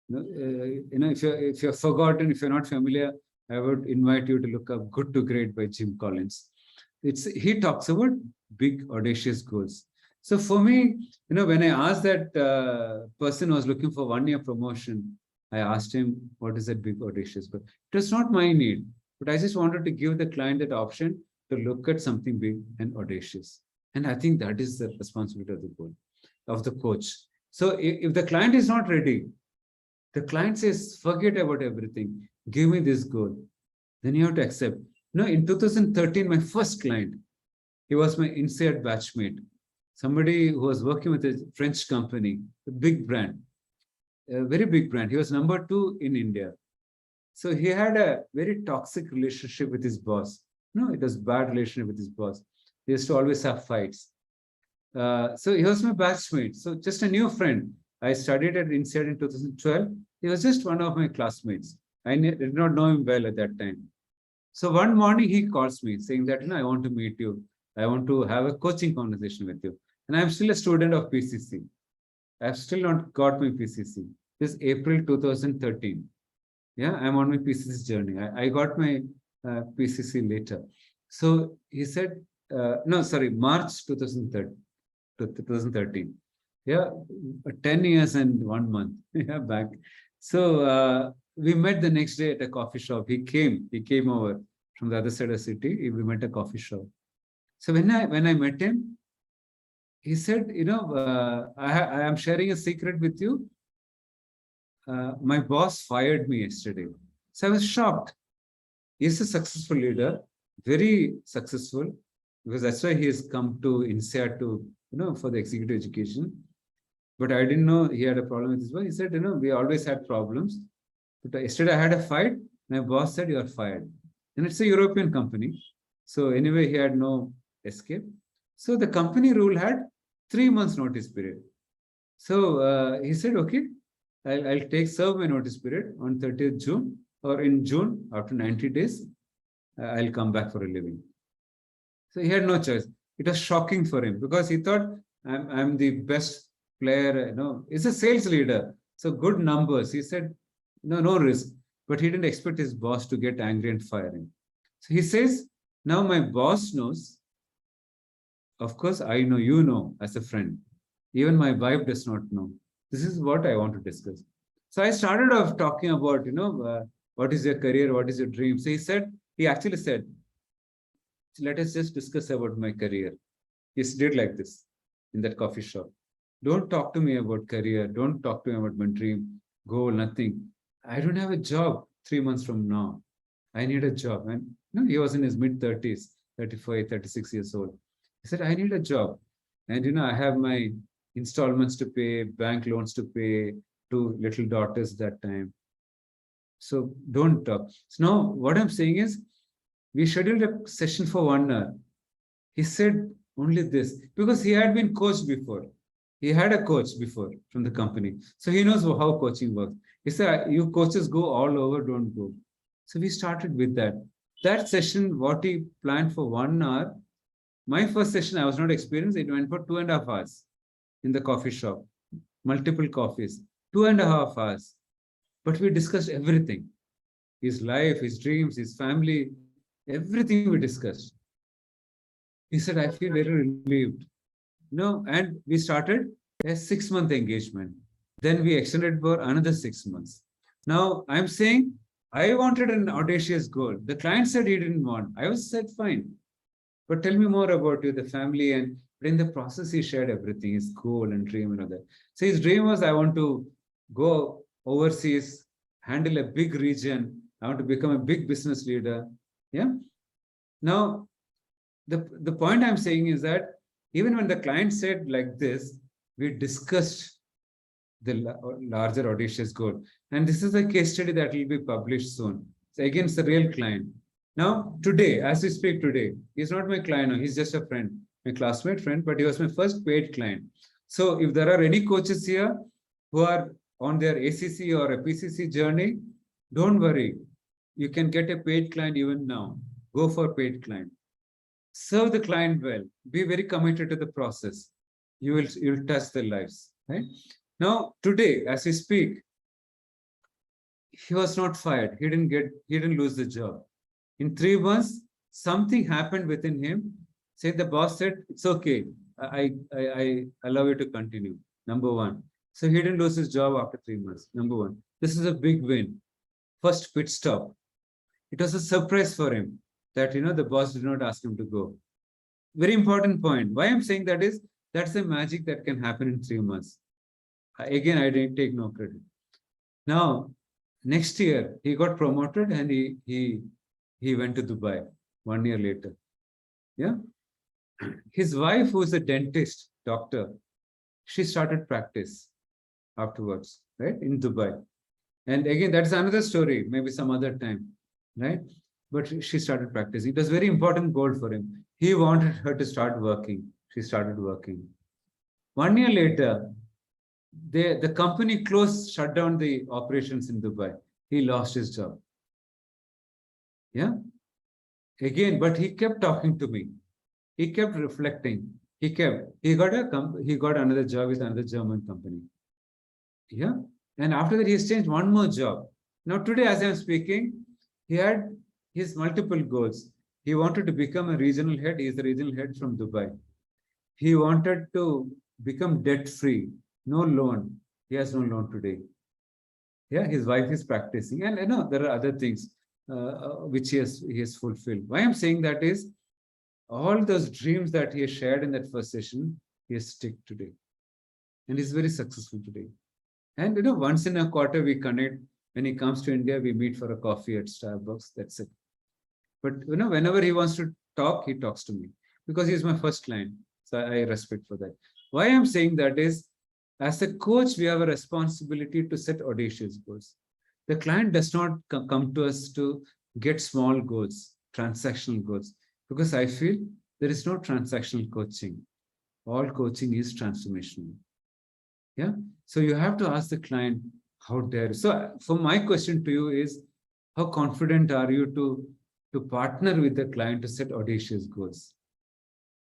If you're forgotten, if you're not familiar, I would invite you to look up Good to Great by Jim Collins. He talks about big, audacious goals. So for me, when I asked that person who was looking for 1-year promotion, I asked him, what is that big, audacious goal? It was not my need, but I just wanted to give the client that option to look at something big and audacious. And I think that is the responsibility of the goal, of the coach. So if the client is not ready, the client says, forget about everything, give me this goal. Then you have to accept. In 2013, my first client, he was my INSEAD batchmate. somebody who was working with a French company, a big brand, a very big brand. He was number 2 in India. So he had a very toxic relationship with his boss. No, it was bad relationship with his boss. He used to always have fights. So he was my batchmate. So just a new friend. I studied at INSEAD in 2012. He was just one of my classmates. I did not know him well at that time. So one morning he calls me saying that, I want to meet you. I want to have a coaching conversation with you. And I'm still a student of PCC. I've still not got my PCC. This is April 2013. Yeah, I'm on my PCC journey. I got my PCC later. So he said, March 2013. Yeah, 10 years and 1 month. Yeah, back. So we met the next day at a coffee shop. He came over from the other side of the city. We met at a coffee shop. So when I met him, he said, I am sharing a secret with you. My boss fired me yesterday. So I was shocked. He's a successful leader, very successful, because that's why he has come to INSEAD to, for the executive education. But I didn't know he had a problem with his boss. He said, we always had problems. But yesterday I had a fight. My boss said, you are fired. And it's a European company. So anyway, he had no escape. So the company rule had 3 months notice period. So he said, okay, I'll serve my notice period on 30th June, or in June, after 90 days, I'll come back for a living. So he had no choice. It was shocking for him because he thought, I'm the best player, he's a sales leader. So good numbers. He said, no risk. But he didn't expect his boss to get angry and fire him. So he says, now my boss knows. Of course, I know, you know, as a friend. Even my wife does not know. This is what I want to discuss. So I started off talking about, what is your career? What is your dream? So he actually said, let us just discuss about my career. He did like this in that coffee shop. Don't talk to me about career. Don't talk to me about my dream, goal, nothing. I don't have a job 3 months from now. I need a job. And he was in his mid-30s, 35, 36 years old. He said, I need a job. And, I have my installments to pay, bank loans to pay, 2 little daughters that time. So don't talk. So now what I'm saying is, we scheduled a session for 1 hour. He said only this, because he had been coached before. He had a coach before from the company. So he knows how coaching works. He said, you coaches go all over, don't go. So we started with that. That session, what he planned for 1 hour, my first session, I was not experienced. It went for 2.5 hours in the coffee shop, multiple coffees, 2.5 hours. But we discussed everything, his life, his dreams, his family, everything we discussed. He said, I feel very relieved. And we started a 6-month engagement. Then we extended for another 6 months. Now I'm saying I wanted an audacious goal. The client said he didn't want. I said, fine. But tell me more about you, the family. And in the process, he shared everything, his goal and dream and all that. So his dream was, I want to go overseas, handle a big region. I want to become a big business leader. Yeah. Now, the point I'm saying is that even when the client said like this, we discussed the larger audacious goal. And this is a case study that will be published soon. So again, it's a real client. Now, today, as we speak today, he's not my client. He's just a friend, my classmate friend, but he was my first paid client. So if there are any coaches here who are on their ACC or a PCC journey, don't worry. You can get a paid client even now. Go for paid client. Serve the client well. Be very committed to the process. You'll touch their lives. Right? Now, today, as we speak, he was not fired. He didn't lose the job. In 3 months, something happened within him. The boss said, it's okay. I allow you to continue. Number 1. So he didn't lose his job after 3 months. Number 1. This is a big win. First pit stop. It was a surprise for him that, the boss did not ask him to go. Very important point. Why I'm saying that is, that's the magic that can happen in 3 months. Again, I didn't take no credit. Now, next year, he got promoted and he went to Dubai 1 year later. Yeah. His wife, who is a dentist, doctor. She started practice afterwards, right, in Dubai. And again, that's another story, maybe some other time, right? But she started practicing. It was very important goal for him. He wanted her to start working. She started working. 1 year later, the company shut down the operations in Dubai. He lost his job. Yeah. Again, but he kept talking to me. He kept reflecting. He got another job with another German company. Yeah. And after that, he's changed one more job. Now today, as I'm speaking, he had his multiple goals. He wanted to become a regional head. He is the regional head from Dubai. He wanted to become debt-free, no loan. He has no loan today. Yeah, his wife is practicing. And there are other things which he has fulfilled. Why I'm saying that is, all those dreams that he has shared in that first session, he has stick today. And he's very successful today. And once in a quarter we connect. When he comes to India, we meet for a coffee at Starbucks. That's it. But whenever he wants to talk, he talks to me because he's my first client. So I respect for that. Why I'm saying that is, as a coach, we have a responsibility to set audacious goals. The client does not come to us to get small goals, transactional goals, because I feel there is no transactional coaching. All coaching is transformational. Yeah. So you have to ask the client, how dare. So for my question to you is, how confident are you to partner with the client to set audacious goals?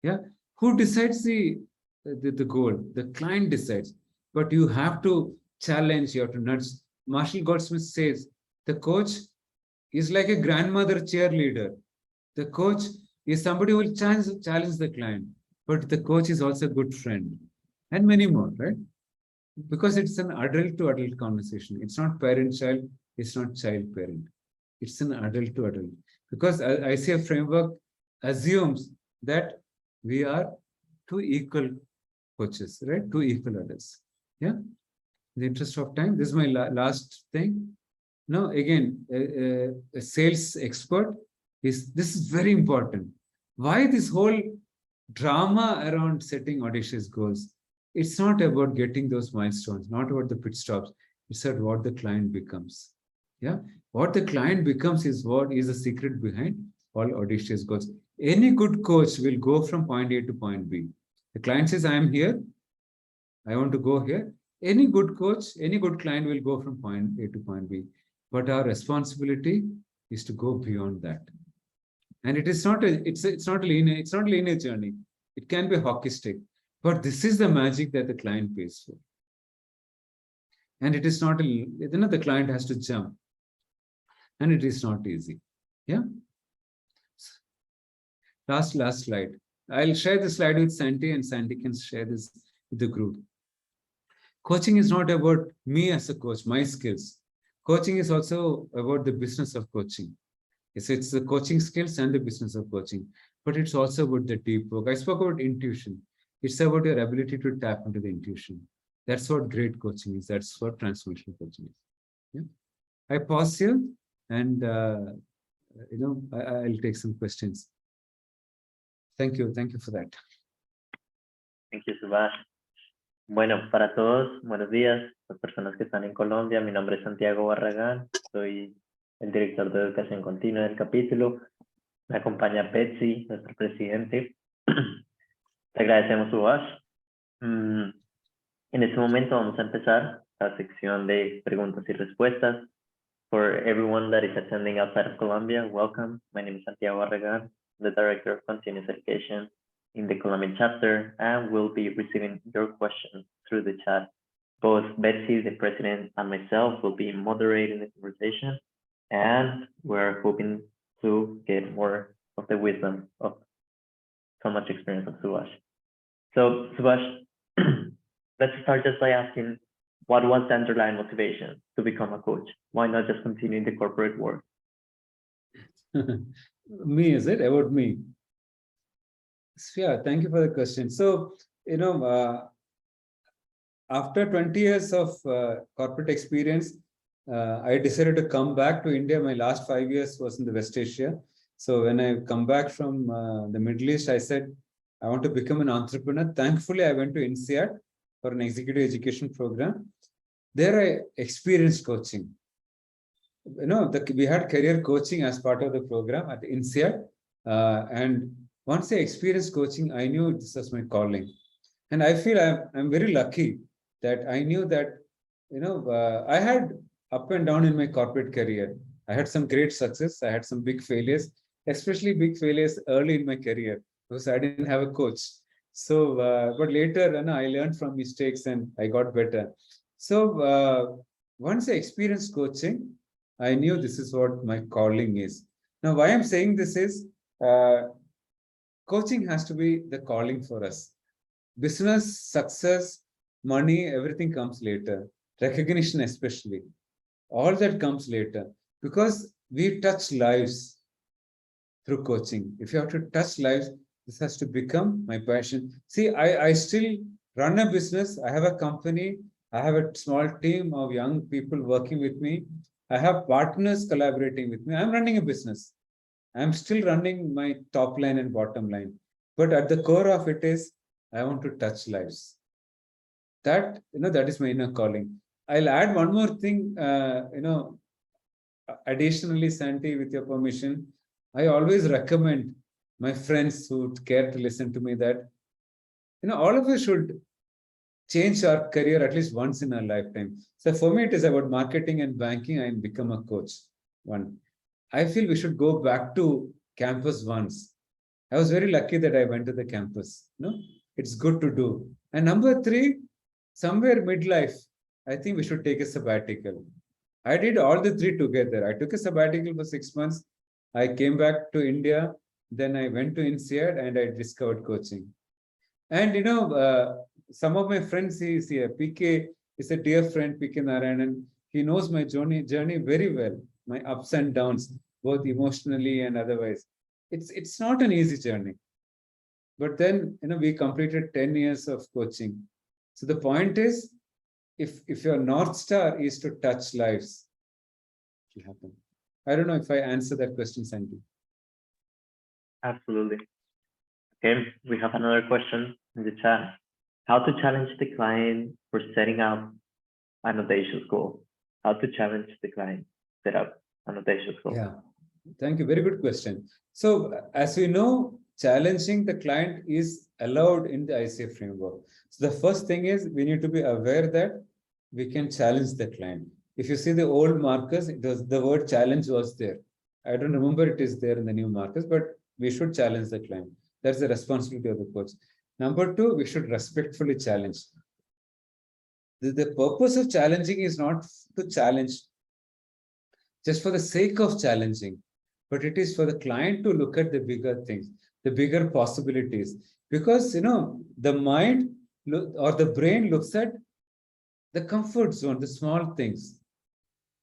Yeah. Who decides the goal? The client decides. But you have to challenge, you have to nudge. Marshall Goldsmith says, the coach is like a grandmother cheerleader. The coach is somebody who will challenge the client. But the coach is also a good friend. And many more, right? Because it's an adult to adult conversation. It's not parent-child, it's not child-parent. It's an adult to adult. Because I see a framework assumes that we are two equal coaches, right? Two equal adults. Yeah. In the interest of time, this is my last thing. Now, again, a sales expert this is very important. Why this whole drama around setting audacious goals? It's not about getting those milestones, not about the pit stops. It's about what the client becomes. Yeah. What the client becomes is what is the secret behind all audacious goals. Any good coach will go from point A to point B. The client says, I am here. I want to go here. Any good coach, any good client will go from point A to point B. But our responsibility is to go beyond that. And it's not a linear journey. It can be a hockey stick. But this is the magic that the client pays for. And it is not, the client has to jump. And it is not easy. Yeah. Last slide. I'll share the slide with Sandy, and Sandy can share this with the group. Coaching is not about me as a coach, my skills. Coaching is also about the business of coaching. It's the coaching skills and the business of coaching. But it's also about the deep work. I spoke about intuition. It's about your ability to tap into the intuition. That's what great coaching is. That's what transformational coaching is. Yeah. I pause here and I'll take some questions. Thank you for that. Thank you, Subash. Bueno, para todos, buenos días, las personas que están en Colombia. Mi nombre es Santiago Barragán, soy el director de educación continua del capítulo. Me acompaña Betsy, nuestro presidente. Te agradecemos, Subash. En este momento vamos a empezar la sección de preguntas y respuestas. For everyone that is attending outside of Colombia, welcome. My name is Santiago Barragán, the Director of Continuous Education in the Colombian chapter, and we'll be receiving your questions through the chat. Both Betsy, the president, and myself will be moderating the conversation, and we're hoping to get more of the wisdom of so much experience of Subash. So, Subash, let's start just by asking, what was the underlying motivation to become a coach? Why not just continue in the corporate world? Me, is it? About me? Yeah, thank you for the question. So, after 20 years of corporate experience, I decided to come back to India. My last 5 years was in the West Asia. So when I come back from the Middle East, I said, I want to become an entrepreneur. Thankfully, I went to INSEAD for an executive education program. There I experienced coaching. You know, we had career coaching as part of the program at INSEAD. And once I experienced coaching, I knew this was my calling. And I feel I'm very lucky that I knew that, you know, I had up and down in my corporate career. I had some great success. I had some big failures, especially big failures early in my career because I didn't have a coach. So, but later, you know, I learned from mistakes and I got better. So once I experienced coaching, I knew this is what my calling is. Now, why I'm saying this is coaching has to be the calling for us. Business, success, money, everything comes later. Recognition, especially. All that comes later because we touch lives through coaching. If you have to touch lives, this has to become my passion. See, I still run a business. I have a company. I have a small team of young people working with me. I have partners collaborating with me. I'm running a business. I'm still running my top line and bottom line. But at the core of it is, I want to touch lives. That, you know, that is my inner calling. I'll add one more thing, you know, additionally, Santi, with your permission, I always recommend my friends who care to listen to me that, you know, all of us should change our career at least once in our lifetime. So for me, it is about marketing and banking. I become a coach. One, I feel we should go back to campus once. I was very lucky that I went to the campus. No, it's good to do. And number three, somewhere midlife, I think we should take a sabbatical. I did all the three together. I took a sabbatical for 6 months. I came back to India. Then I went to INSEAD and I discovered coaching. And, you know, some of my friends, he's here. PK is a dear friend, PK Narayanan. He knows my journey very well, my ups and downs, both emotionally and otherwise. It's not an easy journey. But then, you know, we completed 10 years of coaching. So the point is, if your North Star is to touch lives, it will happen. I don't know if I answer that question, Sandy. Absolutely. Okay, we have another question in the chat. How to challenge the client for setting up an audacious goal? How to challenge the client set up an audacious goal? Yeah, thank you. Very good question. So as we know, challenging the client is allowed in the ICF framework. So the first thing is we need to be aware that we can challenge the client. If you see the old markers, the word challenge was there. I don't remember it is there in the new markers, but we should challenge the client. That's the responsibility of the coach. Number two, we should respectfully challenge. The purpose of challenging is not to challenge just for the sake of challenging, but it is for the client to look at the bigger things, the bigger possibilities. Because, you know, the mind or the brain looks at the comfort zone, the small things.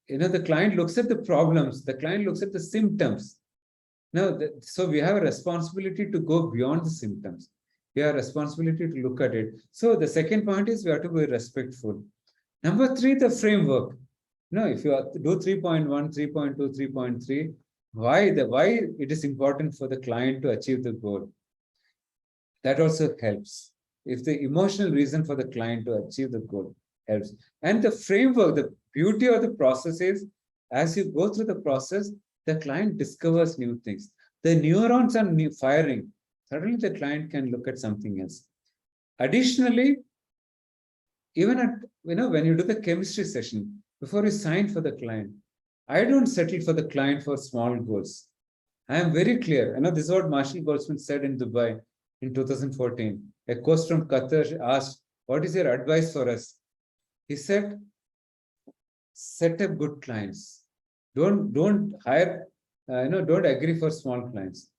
You know, the client looks at the problems, the client looks at the symptoms. Now, so we have a responsibility to go beyond the symptoms. We have a responsibility to look at it. So the second point is we have to be respectful. Number three, the framework. No, if you do 3.1, 3.2, 3.3, why it is important for the client to achieve the goal. That also helps. If the emotional reason for the client to achieve the goal helps. And the framework, the beauty of the process is, as you go through the process, the client discovers new things. The neurons are firing. Suddenly the client can look at something else. Additionally, even at, you know, when you do the chemistry session, before you sign for the client, I don't settle for the client for small goals. I am very clear. You know, this is what Marshall Goldsmith said in Dubai in 2014. A coach from Qatar asked, what is your advice for us? He said, set up good clients. Don't hire, don't agree for small clients.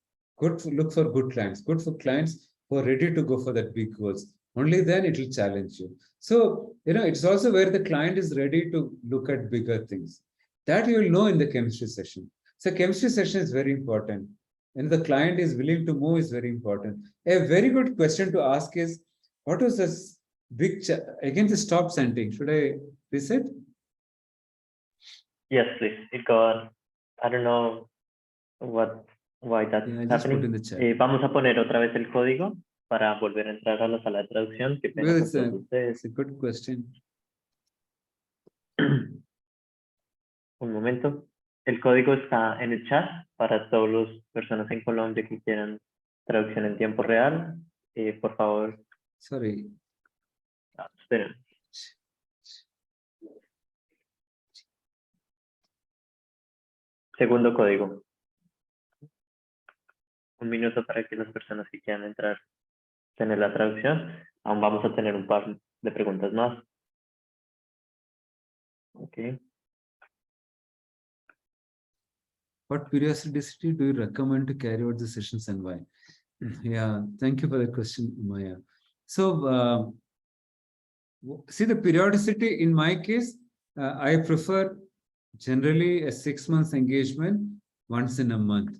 Look for good clients. Good for clients who are ready to go for that big goals. Only then it will challenge you. So, you know, it's also where the client is ready to look at bigger things. That you will know in the chemistry session. So chemistry session is very important. And the client is willing to move is very important. A very good question to ask is, what was this big, again, the stop sending? Should I reset? Yes, please. It go on. I don't know why that's happening. Just put in the chat. Vamos a poner otra vez el código para volver a entrar a la sala de traducción. Qué pena Well, con todos ustedes. it's a good question. Un momento. El código está en el chat para todas las personas en Colombia que quieran traducción en tiempo real. Por favor, Sorry. esperen. Segundo código. Un minuto para que las personas que quieran entrar tener la traducción. Aún vamos a tener un par de preguntas más. Okay. What periodicity do you recommend to carry out the sessions and why? Yeah, thank you for the question, Maya. So, see, the periodicity in my case, I prefer generally a 6 months engagement once in a month.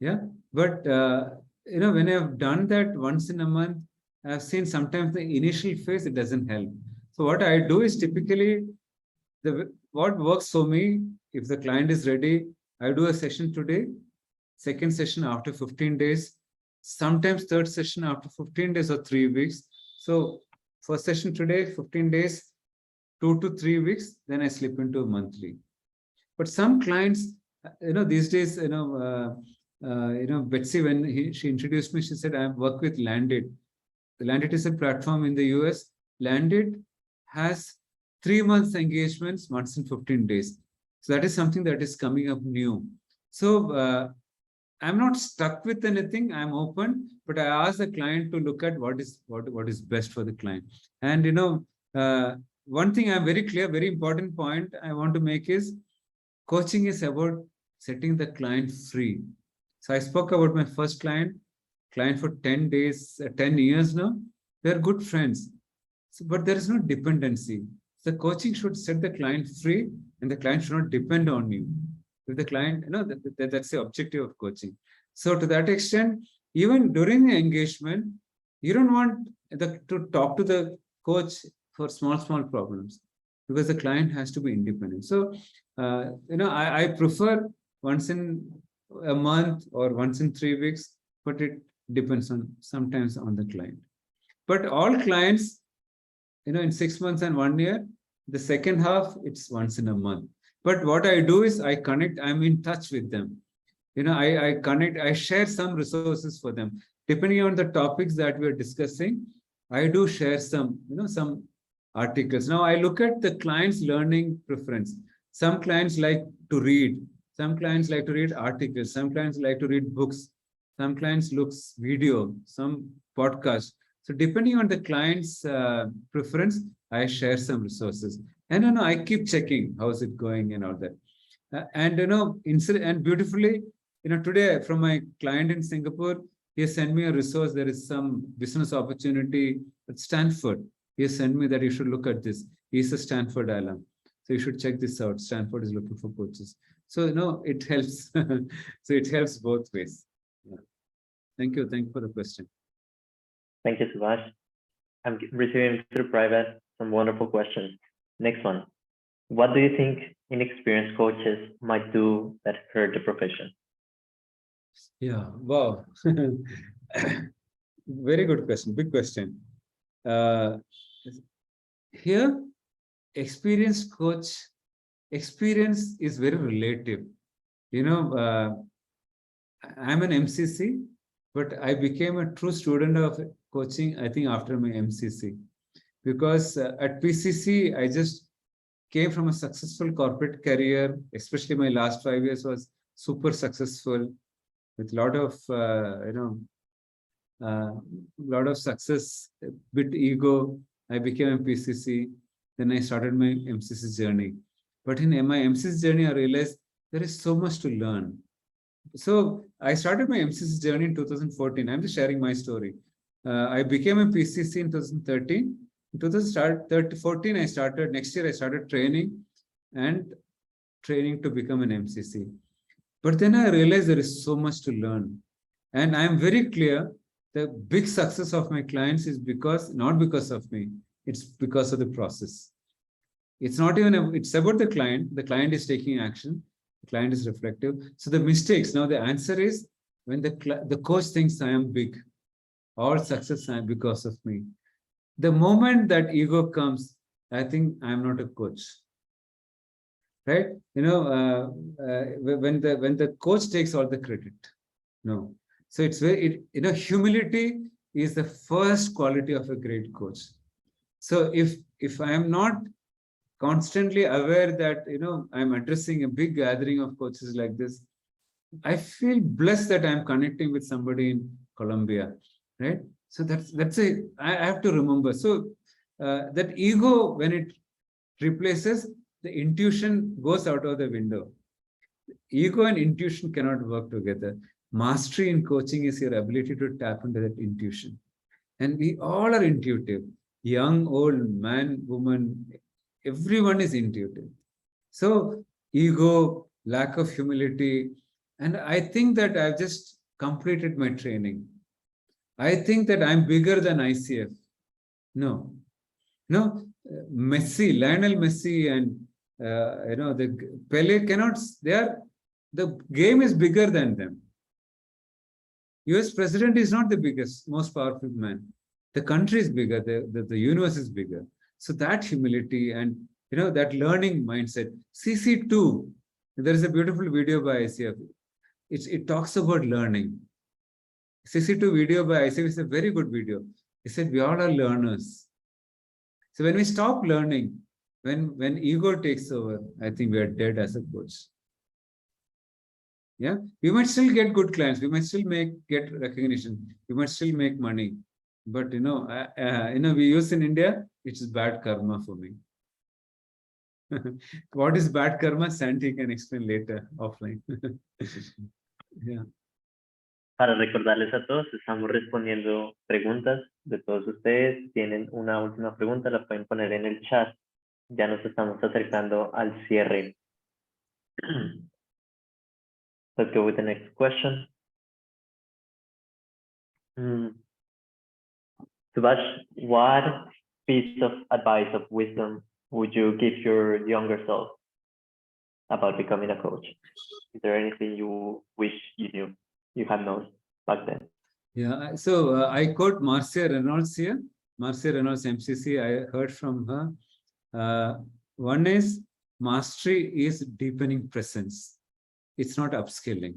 Yeah, but when I've done that once in a month, I've seen sometimes the initial phase, it doesn't help. So what I do is typically what works for me, if the client is ready, I do a session today, second session after 15 days, sometimes third session after 15 days or 3 weeks. So first session today, 15 days, 2 to 3 weeks, then I slip into a monthly. But some clients, these days, Betsy, when she introduced me, she said, I work with Landit. Landit is a platform in the US. Landit has 3 months engagements, once in 15 days. So that is something that is coming up new. So I'm not stuck with anything. I'm open, but I ask the client to look at what is best for the client. And one thing I'm very clear, very important point I want to make is coaching is about setting the client free. So I spoke about my first client for 10 days, 10 years now. They're good friends, but there is no dependency. The coaching should set the client free, and the client should not depend on you. If the client, that's the objective of coaching. So to that extent, even during the engagement, you don't want to talk to the coach for small problems, because the client has to be independent. So, I prefer once in a month or once in 3 weeks, but it depends on sometimes on the client. But all clients, in 6 months and 1 year, the second half, it's once in a month. But what I do is I connect, I'm in touch with them. I connect, I share some resources for them. Depending on the topics that we're discussing, I do share some articles. Now I look at the client's learning preference. Some clients like to read. Some clients like to read articles. Some clients like to read books. Some clients looks video, some podcasts. So depending on the client's preference, I share some resources. And I keep checking how's it going and all that. And beautifully, today from my client in Singapore, he sent me a resource. There is some business opportunity at Stanford. He sent me that you should look at this. He's a Stanford alum. So you should check this out. Stanford is looking for coaches. So, it helps. So it helps both ways. Yeah. Thank you. Thank you for the question. Thank you, Subash. I'm receiving through private some wonderful questions. Next one. What do you think inexperienced coaches might do that hurt the profession? Yeah, wow. Very good question. Big question. Here, experienced coach, experience is very relative. I'm an MCC, but I became a true student of coaching, I think, after my MCC. Because at PCC, I just came from a successful corporate career, especially my last 5 years was super successful with a lot of success, a bit ego. I became a PCC. Then I started my MCC journey. But in my MCC journey, I realized there is so much to learn. So I started my MCC journey in 2014. I'm just sharing my story. I became a PCC in 2013. In 2014, next year I started training to become an MCC. But then I realized there is so much to learn. And I'm very clear, the big success of my clients is not because of me, it's because of the process. It's not even, it's about the client. The client is taking action. The client is reflective. So the mistakes, now the answer is when the coach thinks I am big. All success is because of me. The moment that ego comes, I think I'm not a coach. Right? When the coach takes all the credit. No. So it's very, humility is the first quality of a great coach. So if I am not constantly aware that, I'm addressing a big gathering of coaches like this, I feel blessed that I'm connecting with somebody in Colombia, right? So I have to remember. So that ego, when it replaces, the intuition goes out of the window. Ego and intuition cannot work together. Mastery in coaching is your ability to tap into that intuition. And we all are intuitive. Young, old, man, woman, everyone is intuitive. So ego, lack of humility, and I think that I've just completed my training. I think that I'm bigger than ICF. No. Lionel Messi and the Pele cannot, the game is bigger than them. US president is not the biggest, most powerful man. The country is bigger, the universe is bigger. So that humility and that learning mindset. CC2, there is a beautiful video by ICF. It talks about learning. CC2 video by ICF is a very good video. He said we all are learners. So when we stop learning, when ego takes over, I think we are dead as a coach. Yeah, we might still get good clients, we might still get recognition, we might still make money, but we use in India, it's bad karma for me. What is bad karma? Sandy can explain later offline. Yeah. Para recordarles a todos, estamos respondiendo preguntas de todos ustedes. Tienen una última pregunta, la pueden poner en el chat. Ya nos estamos acercando al cierre. Let's go with the next question. Subash, what piece of advice of wisdom would you give your younger self about becoming a coach? Is there anything you wish you knew, you had known back then? Yeah, so I quote Marcia Reynolds here. Marcia Reynolds, MCC, I heard from her. One is, mastery is deepening presence. It's not upskilling.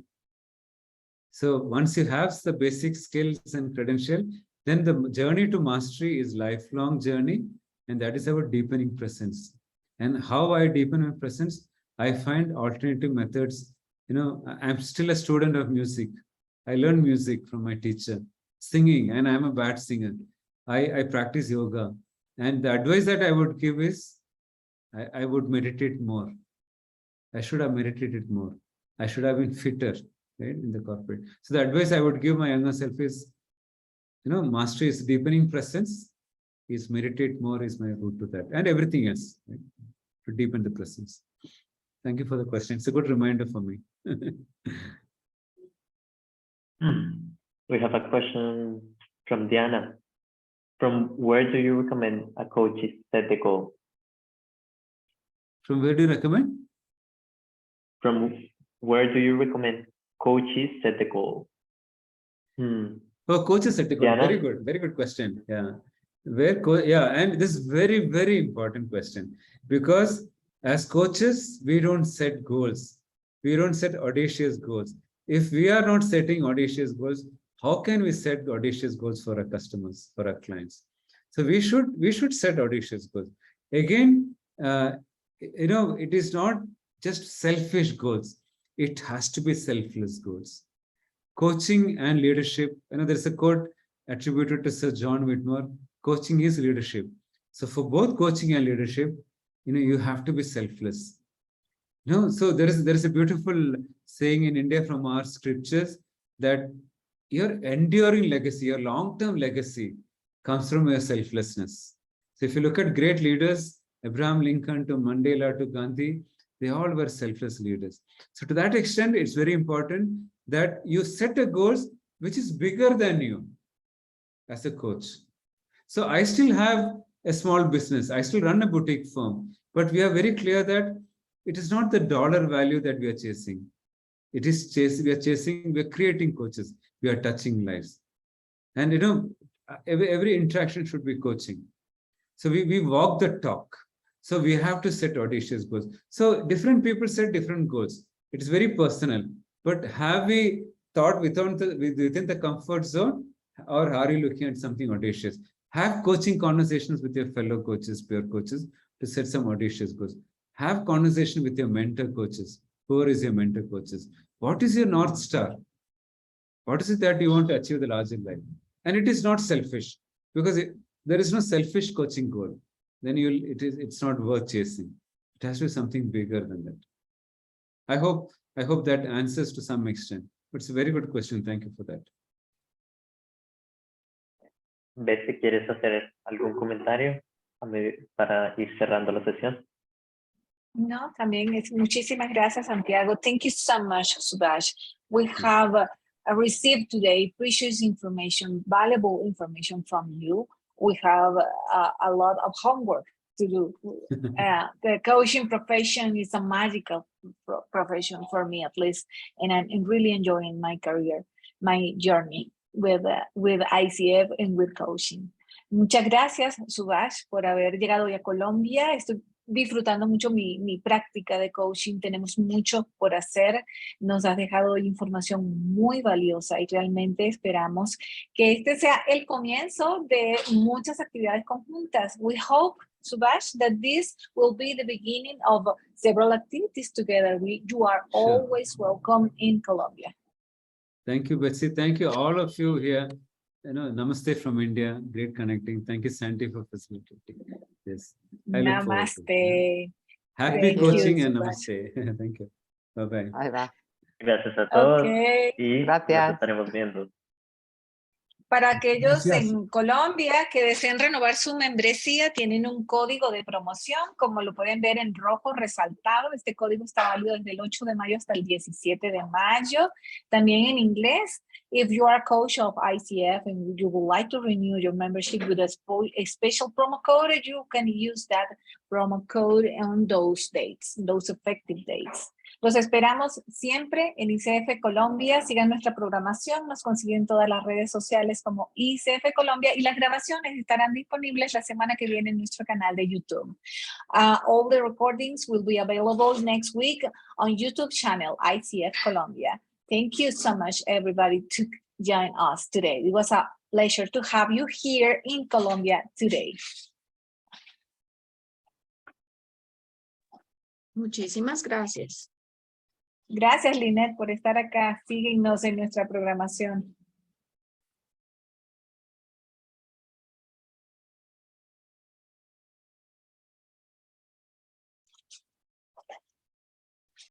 So once you have the basic skills and credential, then the journey to mastery is lifelong journey, and that is our deepening presence. And how I deepen my presence, I find alternative methods. I'm still a student of music. I learn music from my teacher, singing, and I'm a bad singer. I practice yoga. And the advice that I would give is, I would meditate more. I should have meditated more. I should have been fitter, right, in the corporate. So the advice I would give my younger self is, mastery is deepening presence, is meditate more is my route to that, and everything else, right, to deepen the presence. Thank you for the question. It's a good reminder for me. We have a question from Diana. From where do you recommend a coach set the goal? From where do you recommend? From where do you recommend coaches set the goal? Oh, coaches set the goal. Diana? Very good question. Yeah. And this is very, very important question, because as coaches, we don't set goals. We don't set audacious goals. If we are not setting audacious goals, how can we set audacious goals for our customers, for our clients? So we should set audacious goals. Again, it is not just selfish goals. It has to be selfless goals. Coaching and leadership, there's a quote attributed to Sir John Whitmore, coaching is leadership. So for both coaching and leadership, you have to be selfless. So there is a beautiful saying in India from our scriptures that your enduring legacy, your long-term legacy comes from your selflessness. So if you look at great leaders, Abraham Lincoln to Mandela to Gandhi, they all were selfless leaders. So to that extent, it's very important that you set a goal which is bigger than you as a coach. So I still have a small business. I still run a boutique firm, but we are very clear that it is not the dollar value that we are chasing. It is we're creating coaches. We are touching lives. And every interaction should be coaching. So we walk the talk. So we have to set audacious goals. So different people set different goals. It is very personal. But have we thought within the comfort zone, or are you looking at something audacious? Have coaching conversations with your fellow coaches, peer coaches, to set some audacious goals. Have conversation with your mentor coaches. Who is your mentor coaches? What is your North Star? What is it that you want to achieve the larger life? And it is not selfish, because there is no selfish coaching goal. Then it's not worth chasing. It has to be something bigger than that. I hope that answers to some extent. But it's a very good question. Thank you for that. ¿Ves si quieres hacer algún comentario para ir cerrando la sesión? No, también muchísimas gracias, Santiago. Thank you so much, Subash. We have received today precious information, valuable information from you. We have a lot of homework to do. The coaching profession is a magical profession for me, at least, and I'm really enjoying my career, my journey with ICF and with coaching. Muchas gracias, Subash, por haber llegado hoy a Colombia. Estoy disfrutando mucho mi práctica de coaching. Tenemos mucho por hacer. Nos has dejado información muy valiosa y realmente esperamos que este sea el comienzo de muchas actividades conjuntas. We hope, Subash, that this will be the beginning of several activities together. You are always welcome in Colombia. Thank you, Betsy. Thank you, all of you here. Namaste from India. Great connecting. Thank you, Santi, for facilitating. Yes. Namaste. Happy coaching and namaste. Thank you. Bye-bye. Bye-bye. Gracias a todos. Okay. Y Gracias. nos estaremos viendo. Para aquellos en Colombia que deseen renovar su membresía, tienen un código de promoción, como lo pueden ver en rojo resaltado. Este código está válido desde el 8 de mayo hasta el 17 de mayo. También en inglés, if you are a coach of ICF and you would like to renew your membership with a special promo code, you can use that promo code on those dates, those effective dates. Los esperamos siempre en ICF Colombia. Sigan nuestra programación. Nos consiguen en todas las redes sociales como ICF Colombia y las grabaciones estarán disponibles la semana que viene en nuestro canal de YouTube. All the recordings will be available next week on YouTube channel ICF Colombia. Thank you so much, everybody, to join us today. It was a pleasure to have you here in Colombia today. Muchísimas gracias. Gracias, Lynette, por estar acá. Síguenos en nuestra programación.